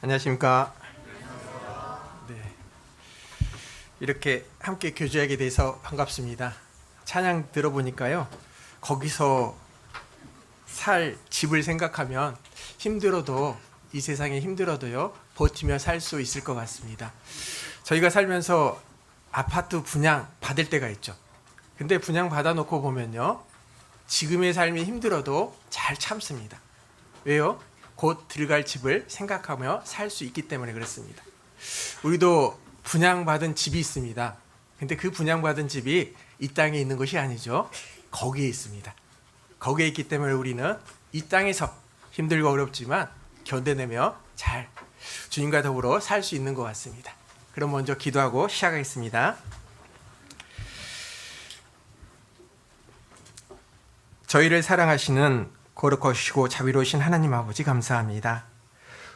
안녕하십니까. 네, 이렇게 함께 교제하게 돼서 반갑습니다. 찬양 들어보니까요, 거기서 살 집을 생각하면 힘들어도, 이 세상에 힘들어도요 버티며 살 수 있을 것 같습니다. 저희가 살면서 아파트 분양 받을 때가 있죠. 근데 분양 받아놓고 보면요, 지금의 삶이 힘들어도 잘 참습니다. 왜요? 곧 들어갈 집을 생각하며 살 수 있기 때문에 그렇습니다. 우리도 분양받은 집이 있습니다. 근데 그 분양받은 집이 이 땅에 있는 것이 아니죠. 거기에 있습니다. 거기에 있기 때문에 우리는 이 땅에서 힘들고 어렵지만 견뎌내며 잘 주님과 더불어 살 수 있는 것 같습니다. 그럼 먼저 기도하고 시작하겠습니다. 저희를 사랑하시는 거룩하시고 자비로우신 하나님 아버지, 감사합니다.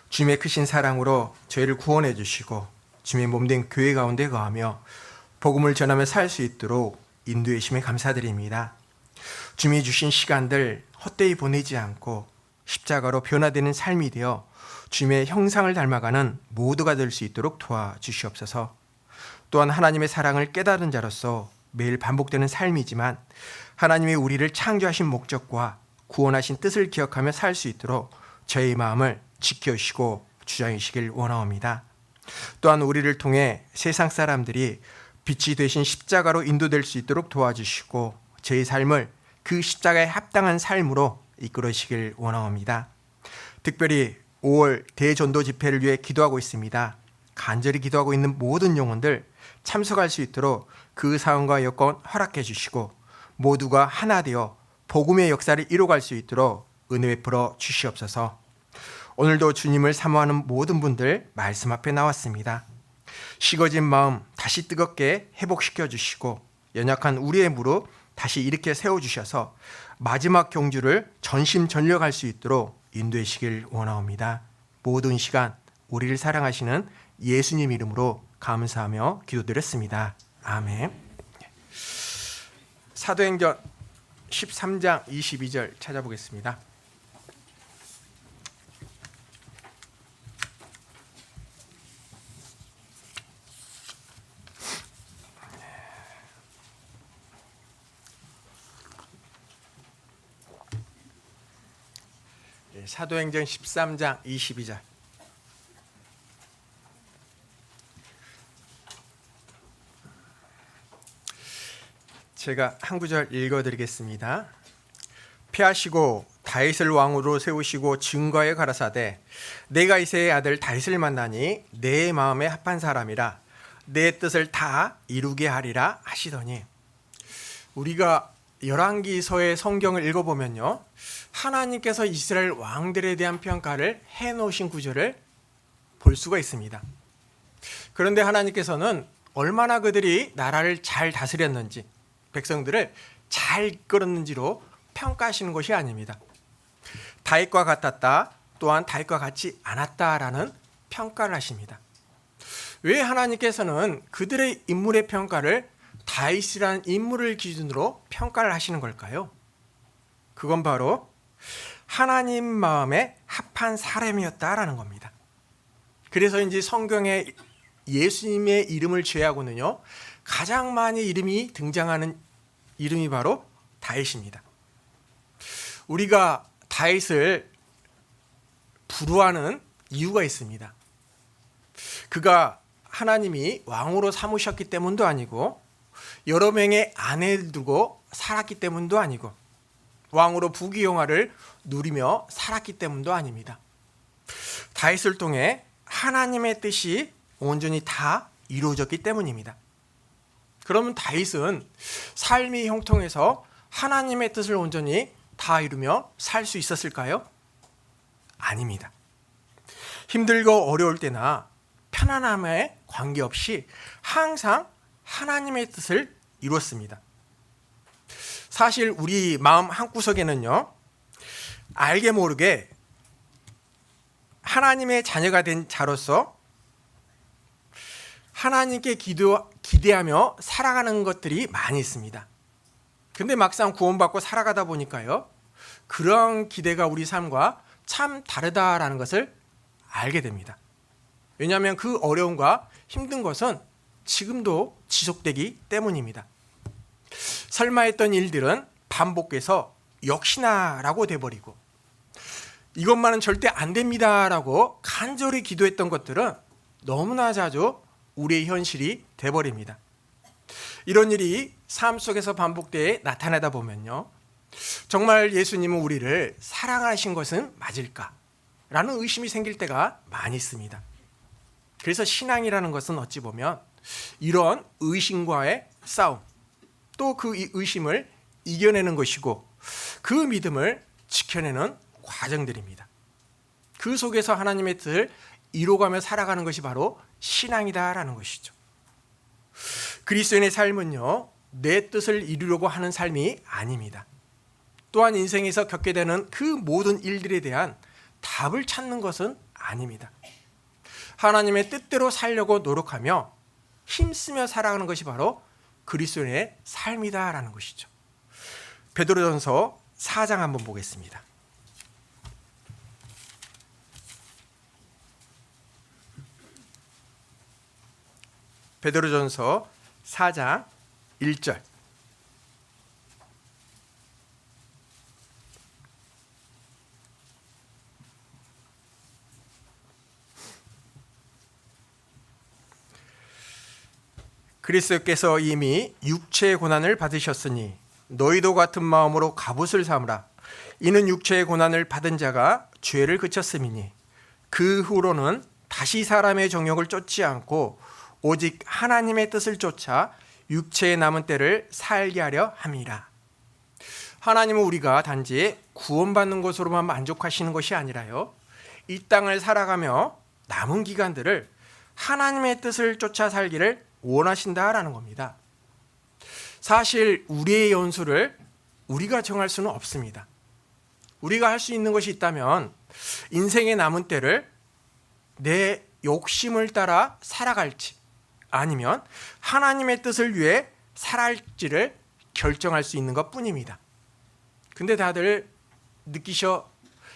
주님의 크신 사랑으로 저희를 구원해 주시고 주님의 몸된 교회 가운데 거하며 복음을 전하며 살 수 있도록 인도해 주심에 감사드립니다. 주님이 주신 시간들 헛되이 보내지 않고 십자가로 변화되는 삶이 되어 주님의 형상을 닮아가는 모두가 될 수 있도록 도와주시옵소서. 또한 하나님의 사랑을 깨달은 자로서 매일 반복되는 삶이지만 하나님이 우리를 창조하신 목적과 구원하신 뜻을 기억하며 살 수 있도록 저희 마음을 지켜주시고 주장하시길 원하옵니다. 또한 우리를 통해 세상 사람들이 빛이 되신 십자가로 인도될 수 있도록 도와주시고 저희 삶을 그 십자가에 합당한 삶으로 이끌어주시길 원하옵니다. 특별히 5월 대전도 집회를 위해 기도하고 있습니다. 간절히 기도하고 있는 모든 영혼들 참석할 수 있도록 그 상황과 여건 허락해 주시고 모두가 하나 되어 복음의 역사를 이뤄갈 수 있도록 은혜 베풀어 주시옵소서. 오늘도 주님을 사모하는 모든 분들 말씀 앞에 나왔습니다. 식어진 마음 다시 뜨겁게 회복시켜 주시고 연약한 우리의 무릎 다시 일으켜 세워주셔서 마지막 경주를 전심전력할 수 있도록 인도해 주시길 원하옵니다. 모든 시간 우리를 사랑하시는 예수님 이름으로 감사하며 기도드렸습니다. 아멘. 사도행전 13장 22절 찾아보겠습니다. 사도행전 13장 22절. 제가 한 구절 읽어드리겠습니다. 피하시고 다윗을 왕으로 세우시고 증거에 가라사대 내가 이새의 아들 다윗을 만나니 내 마음에 합한 사람이라 내 뜻을 다 이루게 하리라 하시더니, 우리가 열왕기서의 성경을 읽어보면요, 하나님께서 이스라엘 왕들에 대한 평가를 해놓으신 구절을 볼 수가 있습니다. 그런데 하나님께서는 얼마나 그들이 나라를 잘 다스렸는지, 백성들을 잘 이끌었는지로 평가하시는 것이 아닙니다. 다윗과 같았다, 또한 다윗과 같지 않았다라는 평가를 하십니다. 왜 하나님께서는 그들의 인물의 평가를 다윗이라는 인물을 기준으로 평가를 하시는 걸까요? 그건 바로 하나님 마음에 합한 사람이었다라는 겁니다. 그래서인지 성경에 예수님의 이름을 제외하고는요, 가장 많이 이름이 등장하는 이름이 바로 다윗입니다. 우리가 다윗을 부러워하는 이유가 있습니다. 그가 하나님이 왕으로 삼으셨기 때문도 아니고 여러 명의 아내를 두고 살았기 때문도 아니고 왕으로 부귀영화를 누리며 살았기 때문도 아닙니다. 다윗을 통해 하나님의 뜻이 온전히 다 이루어졌기 때문입니다. 그러면 다윗은 삶의 형통에서 하나님의 뜻을 온전히 다 이루며 살 수 있었을까요? 아닙니다. 힘들고 어려울 때나 편안함에 관계없이 항상 하나님의 뜻을 이루었습니다. 사실 우리 마음 한구석에는요, 알게 모르게 하나님의 자녀가 된 자로서 하나님께 기대하며 살아가는 것들이 많이 있습니다. 근데 막상 구원받고 살아가다 보니까요, 그런 기대가 우리 삶과 참 다르다라는 것을 알게 됩니다. 왜냐하면 그 어려움과 힘든 것은 지금도 지속되기 때문입니다. 설마 했던 일들은 반복해서 역시나라고 돼버리고, 이것만은 절대 안 됩니다라고 간절히 기도했던 것들은 너무나 자주 우리의 현실이 돼버립니다. 이런 일이 삶 속에서 반복되어 나타나다 보면요, 정말 예수님은 우리를 사랑하신 것은 맞을까? 라는 의심이 생길 때가 많이 있습니다. 그래서 신앙이라는 것은 어찌 보면 이런 의심과의 싸움, 또 그 의심을 이겨내는 것이고 그 믿음을 지켜내는 과정들입니다. 그 속에서 하나님의 뜻을 이루어가며 살아가는 것이 바로 신앙이다라는 것이죠. 그리스도인의 삶은요, 내 뜻을 이루려고 하는 삶이 아닙니다. 또한 인생에서 겪게 되는 그 모든 일들에 대한 답을 찾는 것은 아닙니다. 하나님의 뜻대로 살려고 노력하며 힘쓰며 살아가는 것이 바로 그리스도인의 삶이다라는 것이죠. 베드로전서 4장 한번 보겠습니다. 베드로전서 4장 1절. 그리스도께서 이미 육체의 고난을 받으셨으니 너희도 같은 마음으로 갑옷을 삼으라. 이는 육체의 고난을 받은 자가 죄를 그쳤음이니 그 후로는 다시 사람의 정욕을 쫓지 않고 오직 하나님의 뜻을 쫓아 육체의 남은 때를 살게 하려 함이라. 하나님은 우리가 단지 구원받는 것으로만 만족하시는 것이 아니라요, 이 땅을 살아가며 남은 기간들을 하나님의 뜻을 쫓아 살기를 원하신다라는 겁니다. 사실 우리의 연수를 우리가 정할 수는 없습니다. 우리가 할 수 있는 것이 있다면 인생의 남은 때를 내 욕심을 따라 살아갈지 아니면 하나님의 뜻을 위해 살아갈지를 결정할 수 있는 것뿐입니다. 근데 다들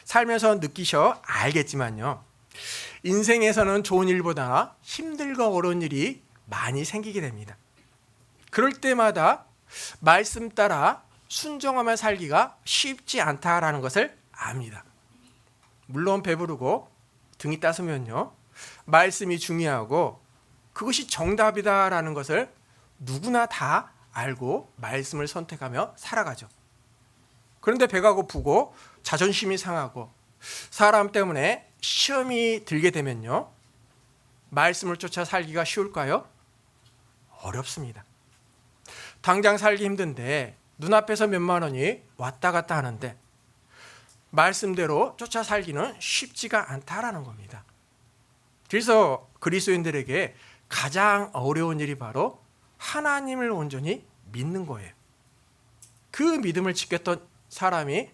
살면서 느끼셔 알겠지만요, 인생에서는 좋은 일보다 힘들고 어려운 일이 많이 생기게 됩니다. 그럴 때마다 말씀 따라 순종하며 살기가 쉽지 않다라는 것을 압니다. 물론 배부르고 등이 따스면요, 말씀이 중요하고 그것이 정답이다라는 것을 누구나 다 알고 말씀을 선택하며 살아가죠. 그런데 배가 고프고 자존심이 상하고 사람 때문에 시험이 들게 되면요, 말씀을 쫓아 살기가 쉬울까요? 어렵습니다. 당장 살기 힘든데 눈앞에서 몇만 원이 왔다 갔다 하는데 말씀대로 쫓아 살기는 쉽지가 않다라는 겁니다. 그래서 그리스도인들에게 가장 어려운 일이 바로 하나님을 온전히 믿는 거예요. 그 믿음을 지켰던 사람이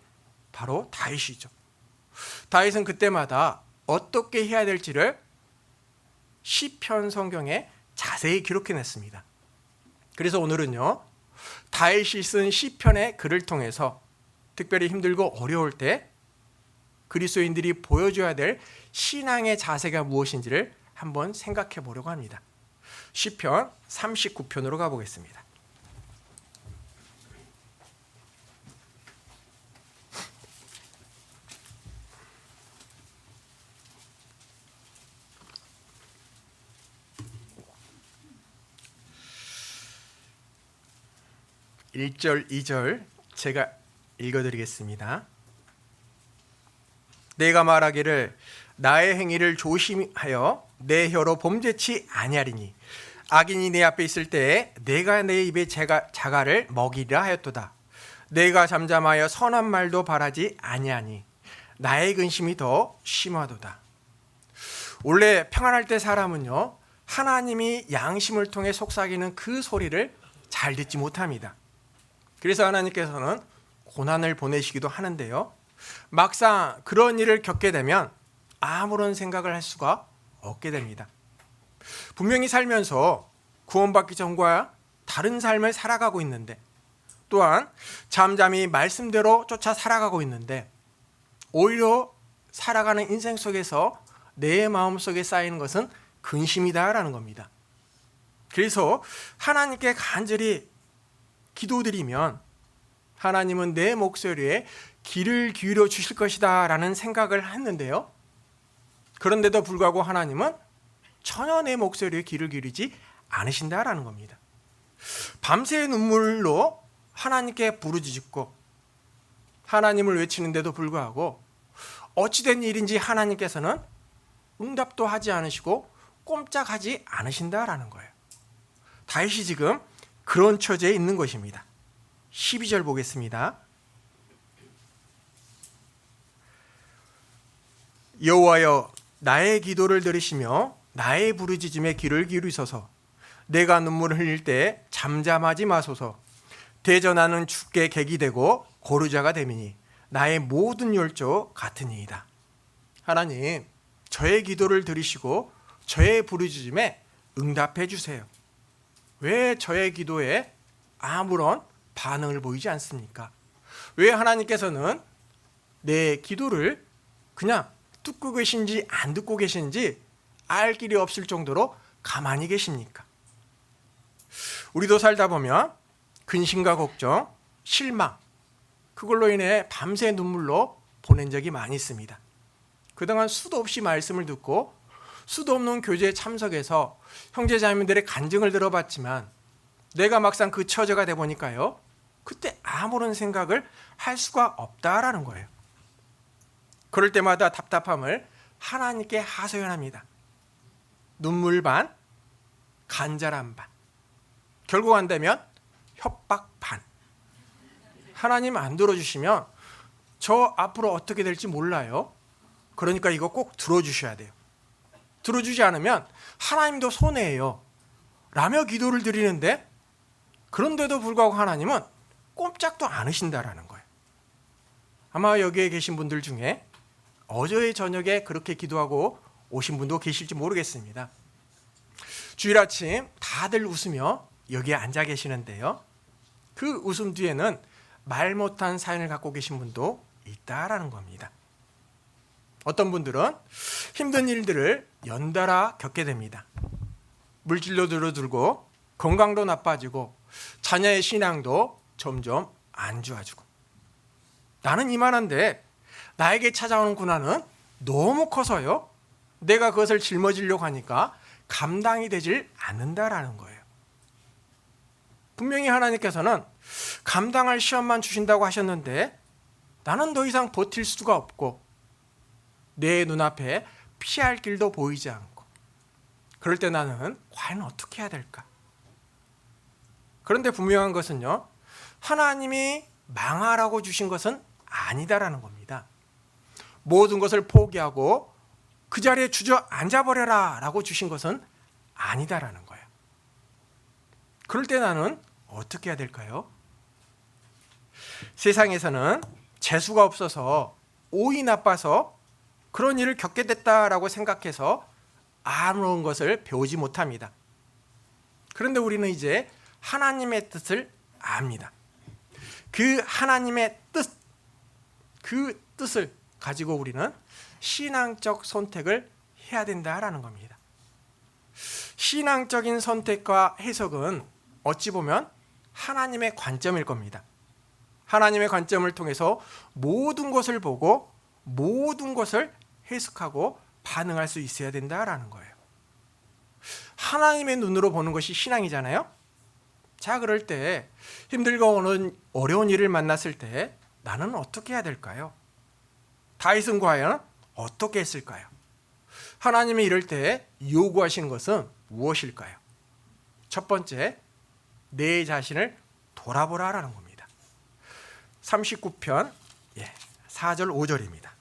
바로 다윗이죠. 다윗은 그때마다 어떻게 해야 될지를 시편 성경에 자세히 기록해냈습니다. 그래서 오늘은요, 다윗이 쓴 시편의 글을 통해서 특별히 힘들고 어려울 때 그리스도인들이 보여줘야 될 신앙의 자세가 무엇인지를 한번 생각해 보려고 합니다. 시편 39편으로 가보겠습니다. (1절) (2절) 제가 읽어드리겠습니다. 내가 말하기를 나의 행위를 조심하여 내 혀로 범죄치 아니하리니 악인이 내 앞에 있을 때에 내가 내 입에 자갈을 먹이리라 하였도다. 내가 잠잠하여 선한 말도 바라지 아니하니 나의 근심이 더 심하도다. 원래 평안할 때 사람은요, 하나님이 양심을 통해 속삭이는 그 소리를 잘 듣지 못합니다. 그래서 하나님께서는 고난을 보내시기도 하는데요, 막상 그런 일을 겪게 되면 아무런 생각을 할 수가 없게 됩니다. 분명히 살면서 구원받기 전과 다른 삶을 살아가고 있는데, 또한 잠잠히 말씀대로 쫓아 살아가고 있는데, 오히려 살아가는 인생 속에서 내 마음속에 쌓이는 것은 근심이다라는 겁니다. 그래서 하나님께 간절히 기도드리면 하나님은 내 목소리에 귀를 기울여 주실 것이다 라는 생각을 했는데요, 그런데도 불구하고 하나님은 전혀 내 목소리에 귀를 기울이지 않으신다라는 겁니다. 밤새 눈물로 하나님께 부르짖고 하나님을 외치는데도 불구하고 어찌된 일인지 하나님께서는 응답도 하지 않으시고 꼼짝하지 않으신다라는 거예요. 다윗이 지금 그런 처지에 있는 것입니다. 12절 보겠습니다. 여호와여, 나의 기도를 들으시며 나의 부르짖음에 귀를 기울이소서. 내가 눈물을 흘릴 때 잠잠하지 마소서. 대전하는 주께 객이 되고 고르자가 되미니 나의 모든 열조 같으니이다. 하나님, 저의 기도를 들으시고 저의 부르짖음에 응답해 주세요. 왜 저의 기도에 아무런 반응을 보이지 않습니까? 왜 하나님께서는 내 기도를 그냥 듣고 계신지 안 듣고 계신지 알 길이 없을 정도로 가만히 계십니까? 우리도 살다 보면 근심과 걱정, 실망, 그걸로 인해 밤새 눈물로 보낸 적이 많이 있습니다. 그동안 수도 없이 말씀을 듣고 수도 없는 교제에 참석해서 형제자매들의 간증을 들어봤지만 내가 막상 그 처자가 돼 보니까요, 그때 아무런 생각을 할 수가 없다라는 거예요. 그럴 때마다 답답함을 하나님께 하소연합니다. 눈물 반, 간절함 반, 결국 안 되면 협박 반. 하나님 안 들어주시면 저 앞으로 어떻게 될지 몰라요. 그러니까 이거 꼭 들어주셔야 돼요. 들어주지 않으면 하나님도 손해예요 라며 기도를 드리는데, 그런데도 불구하고 하나님은 꼼짝도 않으신다라는 거예요. 아마 여기에 계신 분들 중에 어제 저녁에 그렇게 기도하고 오신 분도 계실지 모르겠습니다. 주일 아침 다들 웃으며 여기에 앉아 계시는데요, 그 웃음 뒤에는 말 못한 사연을 갖고 계신 분도 있다라는 겁니다. 어떤 분들은 힘든 일들을 연달아 겪게 됩니다. 물질도 줄어들고 건강도 나빠지고 자녀의 신앙도 점점 안 좋아지고, 나는 이만한데 나에게 찾아오는 고난은 너무 커서요, 내가 그것을 짊어지려고 하니까 감당이 되질 않는다라는 거예요. 분명히 하나님께서는 감당할 시험만 주신다고 하셨는데 나는 더 이상 버틸 수가 없고 내 눈앞에 피할 길도 보이지 않고, 그럴 때 나는 과연 어떻게 해야 될까? 그런데 분명한 것은요, 하나님이 망하라고 주신 것은 아니다라는 겁니다. 모든 것을 포기하고 그 자리에 주저앉아버려라 라고 주신 것은 아니다라는 거예요. 그럴 때 나는 어떻게 해야 될까요? 세상에서는 재수가 없어서 오이 나빠서 그런 일을 겪게 됐다라고 생각해서 아무런 것을 배우지 못합니다. 그런데 우리는 이제 하나님의 뜻을 압니다. 그 하나님의 뜻, 그 뜻을 가지고 우리는 신앙적 선택을 해야 된다라는 겁니다. 신앙적인 선택과 해석은 어찌 보면 하나님의 관점일 겁니다. 하나님의 관점을 통해서 모든 것을 보고 모든 것을 해석하고 반응할 수 있어야 된다라는 거예요. 하나님의 눈으로 보는 것이 신앙이잖아요. 자, 그럴 때 힘들고 오는 어려운 일을 만났을 때 나는 어떻게 해야 될까요? 다윗은 과연 어떻게 했을까요? 하나님이 이럴 때 요구하시는 것은 무엇일까요? 첫 번째, 내 자신을 돌아보라라는 겁니다. 39편 4절 5절입니다.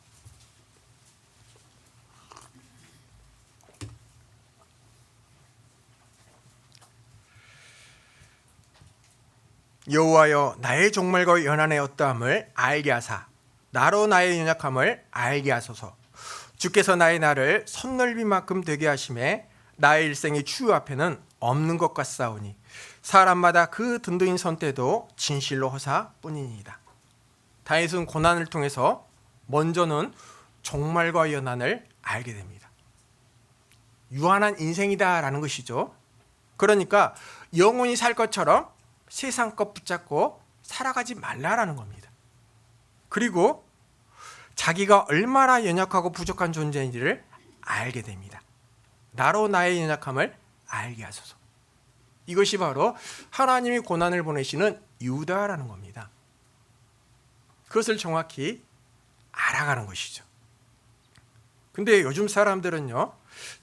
여호와여, 나의 종말과 연한의 어떠함을 알게 하사 나로 나의 연약함을 알게 하소서. 주께서 나의 날을 손넓이만큼 되게 하심에 나의 일생이 주 앞에는 없는 것 같사오니 사람마다 그 든든히 선 때도 진실로 허사뿐이니이다. 다윗은 고난을 통해서 먼저는 종말과 연한을 알게 됩니다. 유한한 인생이다라는 것이죠. 그러니까 영원히 살 것처럼 세상 것 붙잡고 살아가지 말라라는 겁니다. 그리고 자기가 얼마나 연약하고 부족한 존재인지를 알게 됩니다. 나로 나의 연약함을 알게 하소서. 이것이 바로 하나님이 고난을 보내시는 이유다라는 겁니다. 그것을 정확히 알아가는 것이죠. 근데 요즘 사람들은요,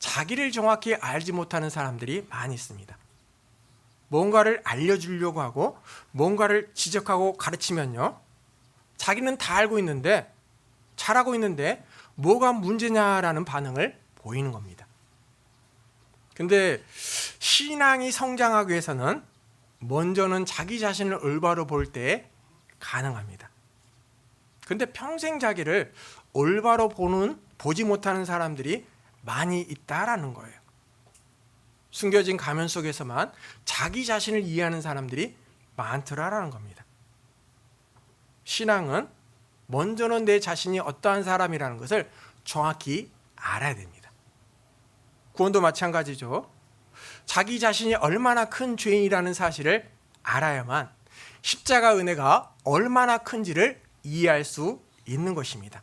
자기를 정확히 알지 못하는 사람들이 많이 있습니다. 뭔가를 알려주려고 하고 뭔가를 지적하고 가르치면요, 자기는 다 알고 있는데, 잘하고 있는데 뭐가 문제냐라는 반응을 보이는 겁니다. 근데 신앙이 성장하기 위해서는 먼저는 자기 자신을 올바로 볼 때 가능합니다. 근데 평생 자기를 올바로 보지 못하는 사람들이 많이 있다라는 거예요. 숨겨진 가면 속에서만 자기 자신을 이해하는 사람들이 많더라라는 겁니다. 신앙은 먼저는 내 자신이 어떠한 사람이라는 것을 정확히 알아야 됩니다. 구원도 마찬가지죠. 자기 자신이 얼마나 큰 죄인이라는 사실을 알아야만 십자가 은혜가 얼마나 큰지를 이해할 수 있는 것입니다.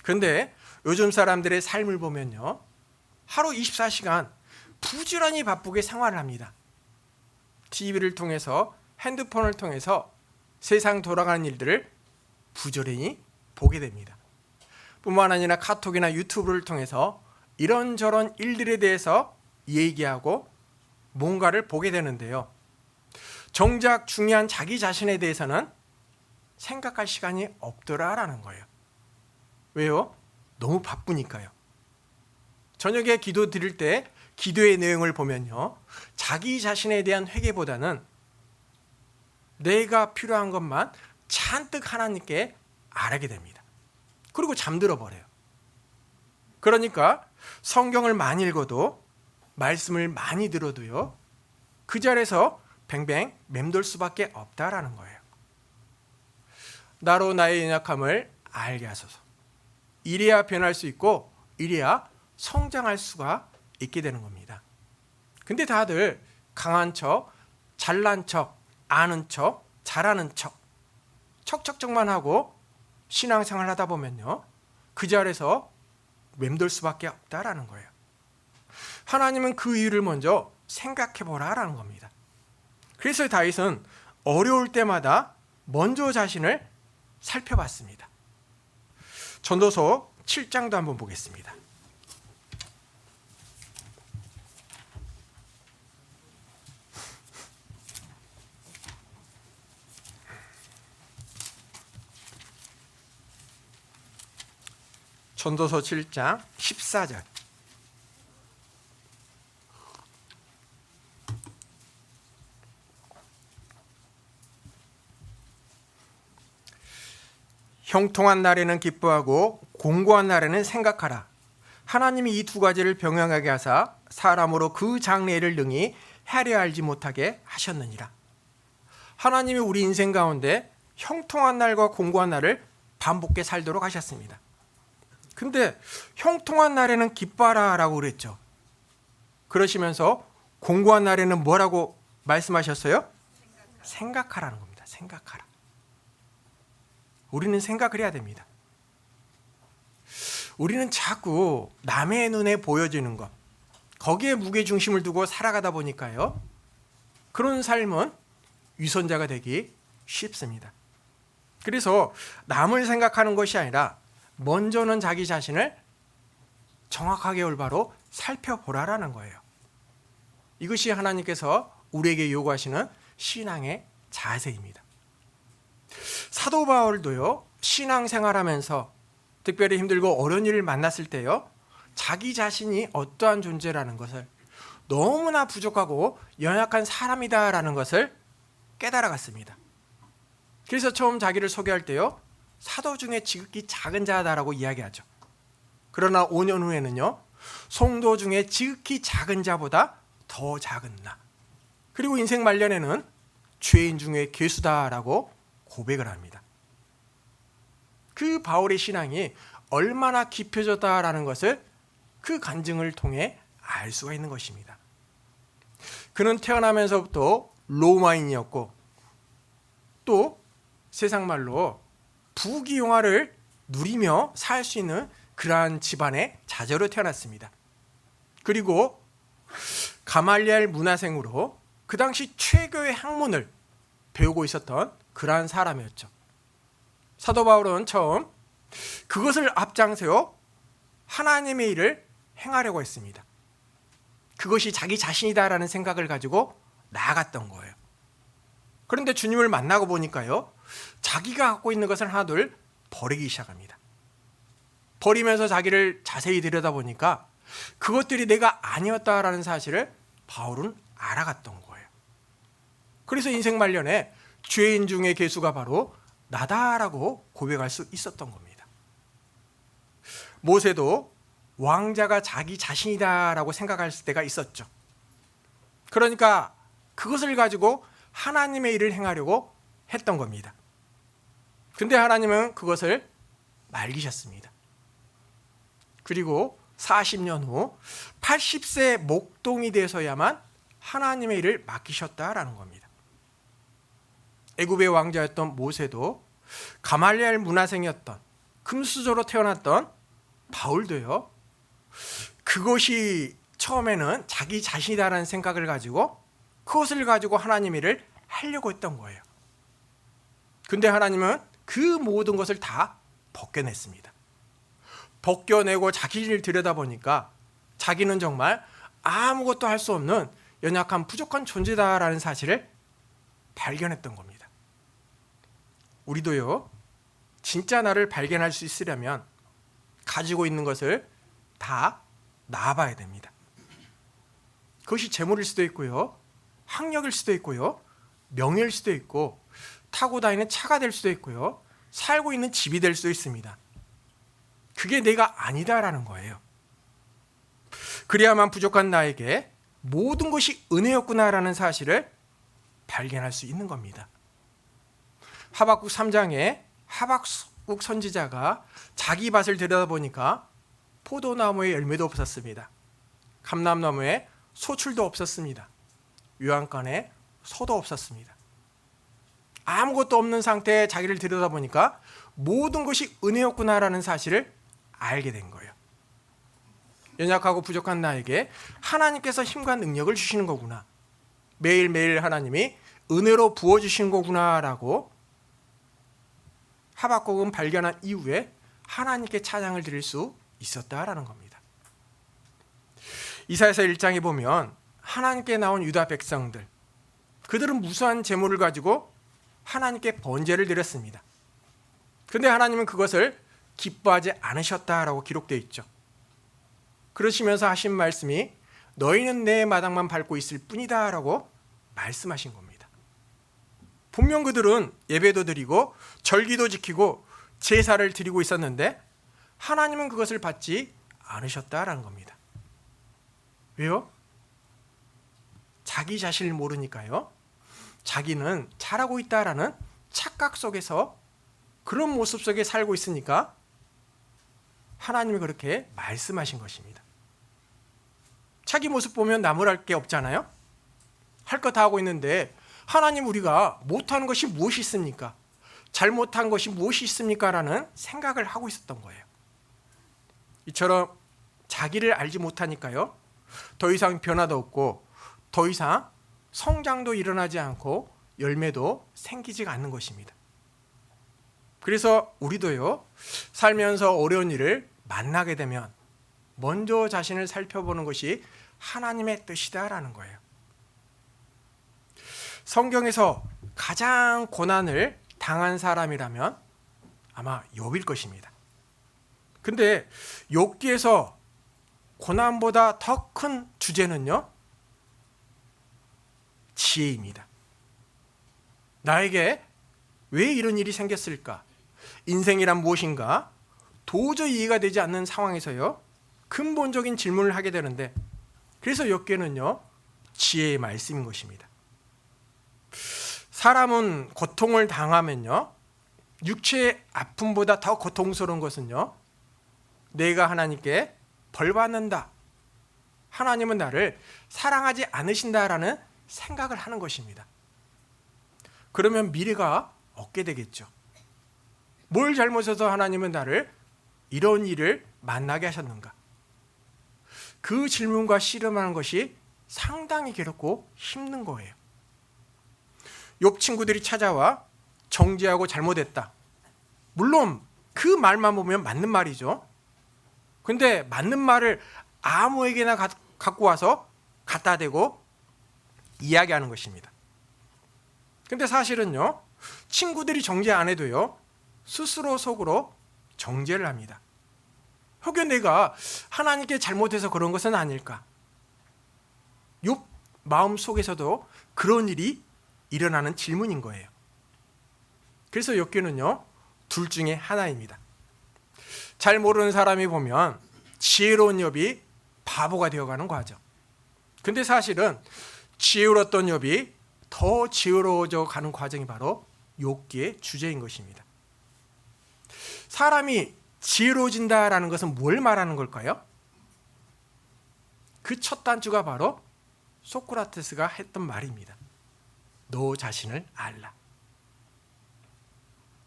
그런데 요즘 사람들의 삶을 보면요, 하루 24시간 부지런히 바쁘게 생활을 합니다. TV를 통해서, 핸드폰을 통해서 세상 돌아가는 일들을 부지런히 보게 됩니다. 뿐만 아니라 카톡이나 유튜브를 통해서 이런저런 일들에 대해서 얘기하고 뭔가를 보게 되는데요, 정작 중요한 자기 자신에 대해서는 생각할 시간이 없더라라는 거예요. 왜요? 너무 바쁘니까요. 저녁에 기도 드릴 때 기도의 내용을 보면요, 자기 자신에 대한 회개보다는 내가 필요한 것만 잔뜩 하나님께 아뢰게 됩니다. 그리고 잠들어 버려요. 그러니까 성경을 많이 읽어도, 말씀을 많이 들어도요, 그 자리에서 뱅뱅 맴돌 수밖에 없다라는 거예요. 나로 나의 연약함을 알게 하소서. 이래야 변할 수 있고, 이래야 성장할 수가 있게 되는 겁니다. 근데 다들 강한 척, 잘난 척, 아는 척, 잘하는 척, 척척척만 하고 신앙생활 하다 보면요, 그 자리에서 맴돌 수밖에 없다라는 거예요. 하나님은 그 이유를 먼저 생각해 보라라는 겁니다. 그래서 다윗은 어려울 때마다 먼저 자신을 살펴봤습니다. 전도서 7장도 한번 보겠습니다. 전도서 7장 14절. 형통한 날에는 기뻐하고 공고한 날에는 생각하라. 하나님이 이 두 가지를 병행하게 하사 사람으로 그 장래를 능히 헤아려 알지 못하게 하셨느니라. 하나님이 우리 인생 가운데 형통한 날과 공고한 날을 반복해 살도록 하셨습니다. 근데 형통한 날에는 기뻐하라라고 그랬죠. 그러시면서 공고한 날에는 뭐라고 말씀하셨어요? 생각하라는 겁니다. 생각하라. 우리는 생각을 해야 됩니다. 우리는 자꾸 남의 눈에 보여지는 것, 거기에 무게중심을 두고 살아가다 보니까요, 그런 삶은 위선자가 되기 쉽습니다. 그래서 남을 생각하는 것이 아니라 먼저는 자기 자신을 정확하게 올바로 살펴보라라는 거예요. 이것이 하나님께서 우리에게 요구하시는 신앙의 자세입니다. 사도 바울도요, 신앙생활하면서 특별히 힘들고 어려운 일을 만났을 때요, 자기 자신이 어떠한 존재라는 것을, 너무나 부족하고 연약한 사람이다라는 것을 깨달아갔습니다. 그래서 처음 자기를 소개할 때요, 사도 중에 지극히 작은 자다라고 이야기하죠. 그러나 5년 후에는요, 성도 중에 지극히 작은 자보다 더 작은 나, 그리고 인생 말년에는 죄인 중에 괴수다라고 고백을 합니다. 그 바울의 신앙이 얼마나 깊어졌다라는 것을 그 간증을 통해 알 수가 있는 것입니다. 그는 태어나면서부터 로마인이었고 또 세상 말로 부귀영화를 누리며 살 수 있는 그러한 집안의 자녀로 태어났습니다. 그리고 가말리엘 문화생으로 그 당시 최고의 학문을 배우고 있었던 그러한 사람이었죠. 사도 바울은 처음 그것을 앞장세워 하나님의 일을 행하려고 했습니다. 그것이 자기 자신이다라는 생각을 가지고 나아갔던 거예요. 그런데 주님을 만나고 보니까요, 자기가 갖고 있는 것을 하나둘 버리기 시작합니다. 버리면서 자기를 자세히 들여다보니까 그것들이 내가 아니었다라는 사실을 바울은 알아갔던 거예요. 그래서 인생 말년에 죄인 중에 괴수가 바로 나다라고 고백할 수 있었던 겁니다. 모세도 왕자가 자기 자신이다라고 생각할 때가 있었죠. 그러니까 그것을 가지고 하나님의 일을 행하려고 했던 겁니다. 근데 하나님은 그것을 말리셨습니다. 그리고 40년 후 80세 목동이 돼서야만 하나님의 일을 맡기셨다라는 겁니다. 애굽의 왕자였던 모세도 가말리엘 문화생이었던 금수저로 태어났던 바울도요, 그것이 처음에는 자기 자신이다라는 생각을 가지고 그것을 가지고 하나님의 일을 하려고 했던 거예요. 근데 하나님은 그 모든 것을 다 벗겨냈습니다. 벗겨내고 자기를 들여다보니까 자기는 정말 아무것도 할 수 없는 연약한 부족한 존재다라는 사실을 발견했던 겁니다. 우리도요, 진짜 나를 발견할 수 있으려면 가지고 있는 것을 다 놔봐야 됩니다. 그것이 재물일 수도 있고요, 학력일 수도 있고요, 명예일 수도 있고, 타고 다니는 차가 될 수도 있고요, 살고 있는 집이 될 수도 있습니다. 그게 내가 아니다라는 거예요. 그래야만 부족한 나에게 모든 것이 은혜였구나라는 사실을 발견할 수 있는 겁니다. 하박국 3장에 하박국 선지자가 자기 밭을 들여다보니까 포도나무에 열매도 없었습니다. 감람나무에 소출도 없었습니다. 유황간에 소도 없었습니다. 아무것도 없는 상태에 자기를 들여다보니까 모든 것이 은혜였구나라는 사실을 알게 된 거예요. 연약하고 부족한 나에게 하나님께서 힘과 능력을 주시는 거구나, 매일매일 하나님이 은혜로 부어주시는 거구나라고 하박국은 발견한 이후에 하나님께 찬양을 드릴 수 있었다라는 겁니다. 이사야서 1장에 보면 하나님께 나온 유다 백성들, 그들은 무수한 재물을 가지고 하나님께 번제를 드렸습니다. 그런데 하나님은 그것을 기뻐하지 않으셨다라고 기록되어 있죠. 그러시면서 하신 말씀이 너희는 내 마당만 밟고 있을 뿐이다 라고 말씀하신 겁니다. 분명 그들은 예배도 드리고 절기도 지키고 제사를 드리고 있었는데 하나님은 그것을 받지 않으셨다라는 겁니다. 왜요? 자기 자신을 모르니까요. 자기는 잘하고 있다라는 착각 속에서 그런 모습 속에 살고 있으니까 하나님이 그렇게 말씀하신 것입니다. 자기 모습 보면 나무랄 게 없잖아요. 할 거 다 하고 있는데 하나님, 우리가 못하는 것이 무엇이 있습니까? 잘못한 것이 무엇이 있습니까? 라는 생각을 하고 있었던 거예요. 이처럼 자기를 알지 못하니까요, 더 이상 변화도 없고 더 이상 성장도 일어나지 않고 열매도 생기지가 않는 것입니다. 그래서 우리도요, 살면서 어려운 일을 만나게 되면 먼저 자신을 살펴보는 것이 하나님의 뜻이다라는 거예요. 성경에서 가장 고난을 당한 사람이라면 아마 욥일 것입니다. 근데 욥기에서 고난보다 더 큰 주제는요, 지혜입니다. 나에게 왜 이런 일이 생겼을까? 인생이란 무엇인가? 도저히 이해가 되지 않는 상황에서요, 근본적인 질문을 하게 되는데, 그래서 욥기는요, 지혜의 말씀인 것입니다. 사람은 고통을 당하면요, 육체의 아픔보다 더 고통스러운 것은요, 내가 하나님께 벌 받는다, 하나님은 나를 사랑하지 않으신다라는 생각을 하는 것입니다. 그러면 미래가 없게 되겠죠. 뭘 잘못해서 하나님은 나를 이런 일을 만나게 하셨는가? 그 질문과 씨름하는 것이 상당히 괴롭고 힘든 거예요. 욥 친구들이 찾아와 정죄하고 잘못했다. 물론 그 말만 보면 맞는 말이죠. 근데 맞는 말을 아무에게나 갖고 와서 갖다 대고 이야기하는 것입니다. 근데 사실은요, 친구들이 정죄 안 해도요, 스스로 속으로 정죄를 합니다. 혹여 내가 하나님께 잘못해서 그런 것은 아닐까? 욥 마음 속에서도 그런 일이 일어나는 질문인 거예요. 그래서 욥기는요, 둘 중에 하나입니다. 잘 모르는 사람이 보면 지혜로운 욥이 바보가 되어가는 과정. 근데 사실은 지혜로웠던 욥이 더 지혜로워져 가는 과정이 바로 욥기의 주제인 것입니다. 사람이 지혜로워진다라는 것은 뭘 말하는 걸까요? 그 첫 단추가 바로 소크라테스가 했던 말입니다. 너 자신을 알라.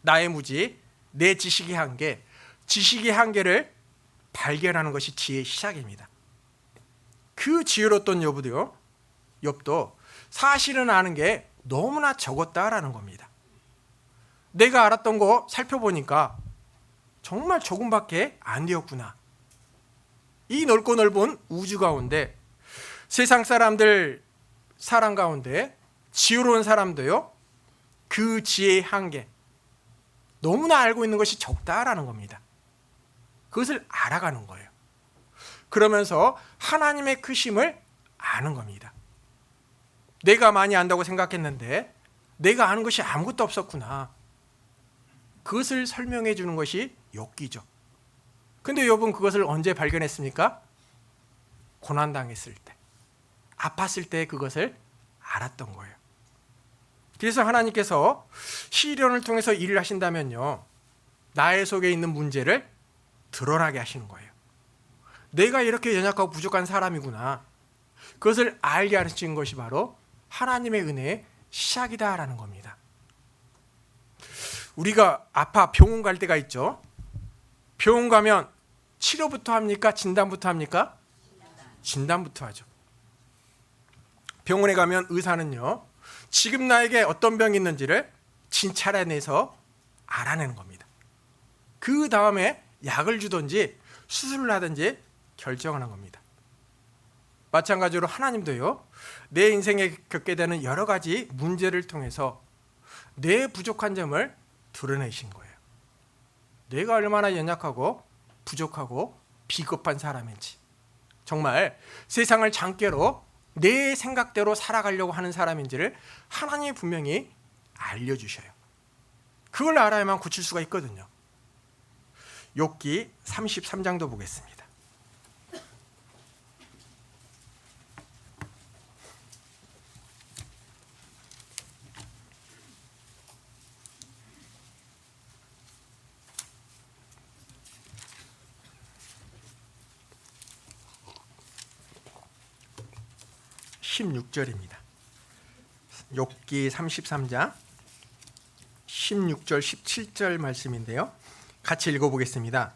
나의 무지, 내 지식의 한계, 지식의 한계를 발견하는 것이 지혜의 시작입니다. 그 지혜로웠던 욥도 사실은 아는 게 너무나 적었다라는 겁니다. 내가 알았던 거 살펴보니까 정말 조금밖에 안 되었구나. 이 넓고 넓은 우주 가운데 세상 사람들 사람 가운데 지혜로운 사람도요, 그 지혜의 한계, 너무나 알고 있는 것이 적다라는 겁니다. 그것을 알아가는 거예요. 그러면서 하나님의 크심을 아는 겁니다. 내가 많이 안다고 생각했는데 내가 아는 것이 아무것도 없었구나. 그것을 설명해 주는 것이 욥기죠. 근데 욥은 그것을 언제 발견했습니까? 고난당했을 때, 아팠을 때 그것을 알았던 거예요. 그래서 하나님께서 시련을 통해서 일을 하신다면요, 나의 속에 있는 문제를 드러나게 하시는 거예요. 내가 이렇게 연약하고 부족한 사람이구나. 그것을 알게 하시는 것이 바로 하나님의 은혜의 시작이다라는 겁니다. 우리가 아파 병원 갈 때가 있죠. 병원 가면 치료부터 합니까? 진단부터 합니까? 진단부터 하죠. 병원에 가면 의사는요, 지금 나에게 어떤 병이 있는지를 진찰해내서 알아내는 겁니다. 그 다음에 약을 주든지 수술을 하든지 결정하는 겁니다. 마찬가지로 하나님도요, 내 인생에 겪게 되는 여러 가지 문제를 통해서 내 부족한 점을 드러내신 거예요. 내가 얼마나 연약하고 부족하고 비겁한 사람인지, 정말 세상을 장깨로 내 생각대로 살아가려고 하는 사람인지를 하나님이 분명히 알려주셔요. 그걸 알아야만 고칠 수가 있거든요. 욥기 33장도 보겠습니다. (16절입니다) 욥기 33장 16절 17절 말씀인데요, 같이 읽어보겠습니다.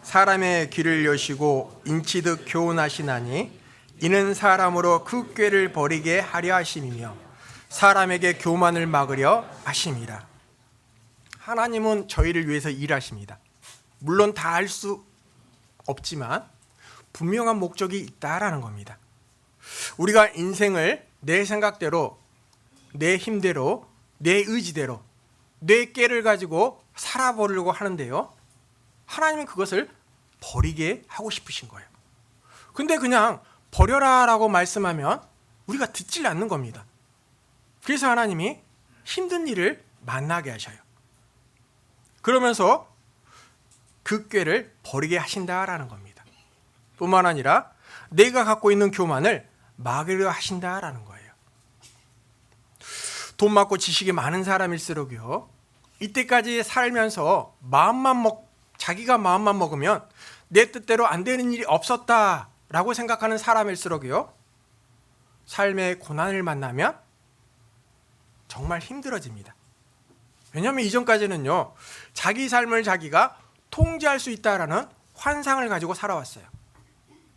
사람의 귀를 여시고 인치듯 교훈하시나니 이는 사람으로 그 꾀를 버리게 하려 하심이며 사람에게 교만을 막으려 하심이라. 하나님은 저희를 위해서 일하십니다. 물론 다 알 수 없지만 분명한 목적이 있다라는 겁니다. 우리가 인생을 내 생각대로, 내 힘대로, 내 의지대로, 내 깨를 가지고 살아보려고 하는데요, 하나님은 그것을 버리게 하고 싶으신 거예요. 근데 그냥 버려라라고 말씀하면 우리가 듣질 않는 겁니다. 그래서 하나님이 힘든 일을 만나게 하셔요. 그러면서 그 꾀를 버리게 하신다라는 겁니다. 뿐만 아니라 내가 갖고 있는 교만을 막으려 하신다라는 거예요. 돈 많고 지식이 많은 사람일수록요, 이때까지 살면서 자기가 마음만 먹으면 내 뜻대로 안 되는 일이 없었다, 라고 생각하는 사람일수록요, 삶의 고난을 만나면 정말 힘들어집니다. 왜냐하면 이전까지는요, 자기 삶을 자기가 통제할 수 있다라는 환상을 가지고 살아왔어요.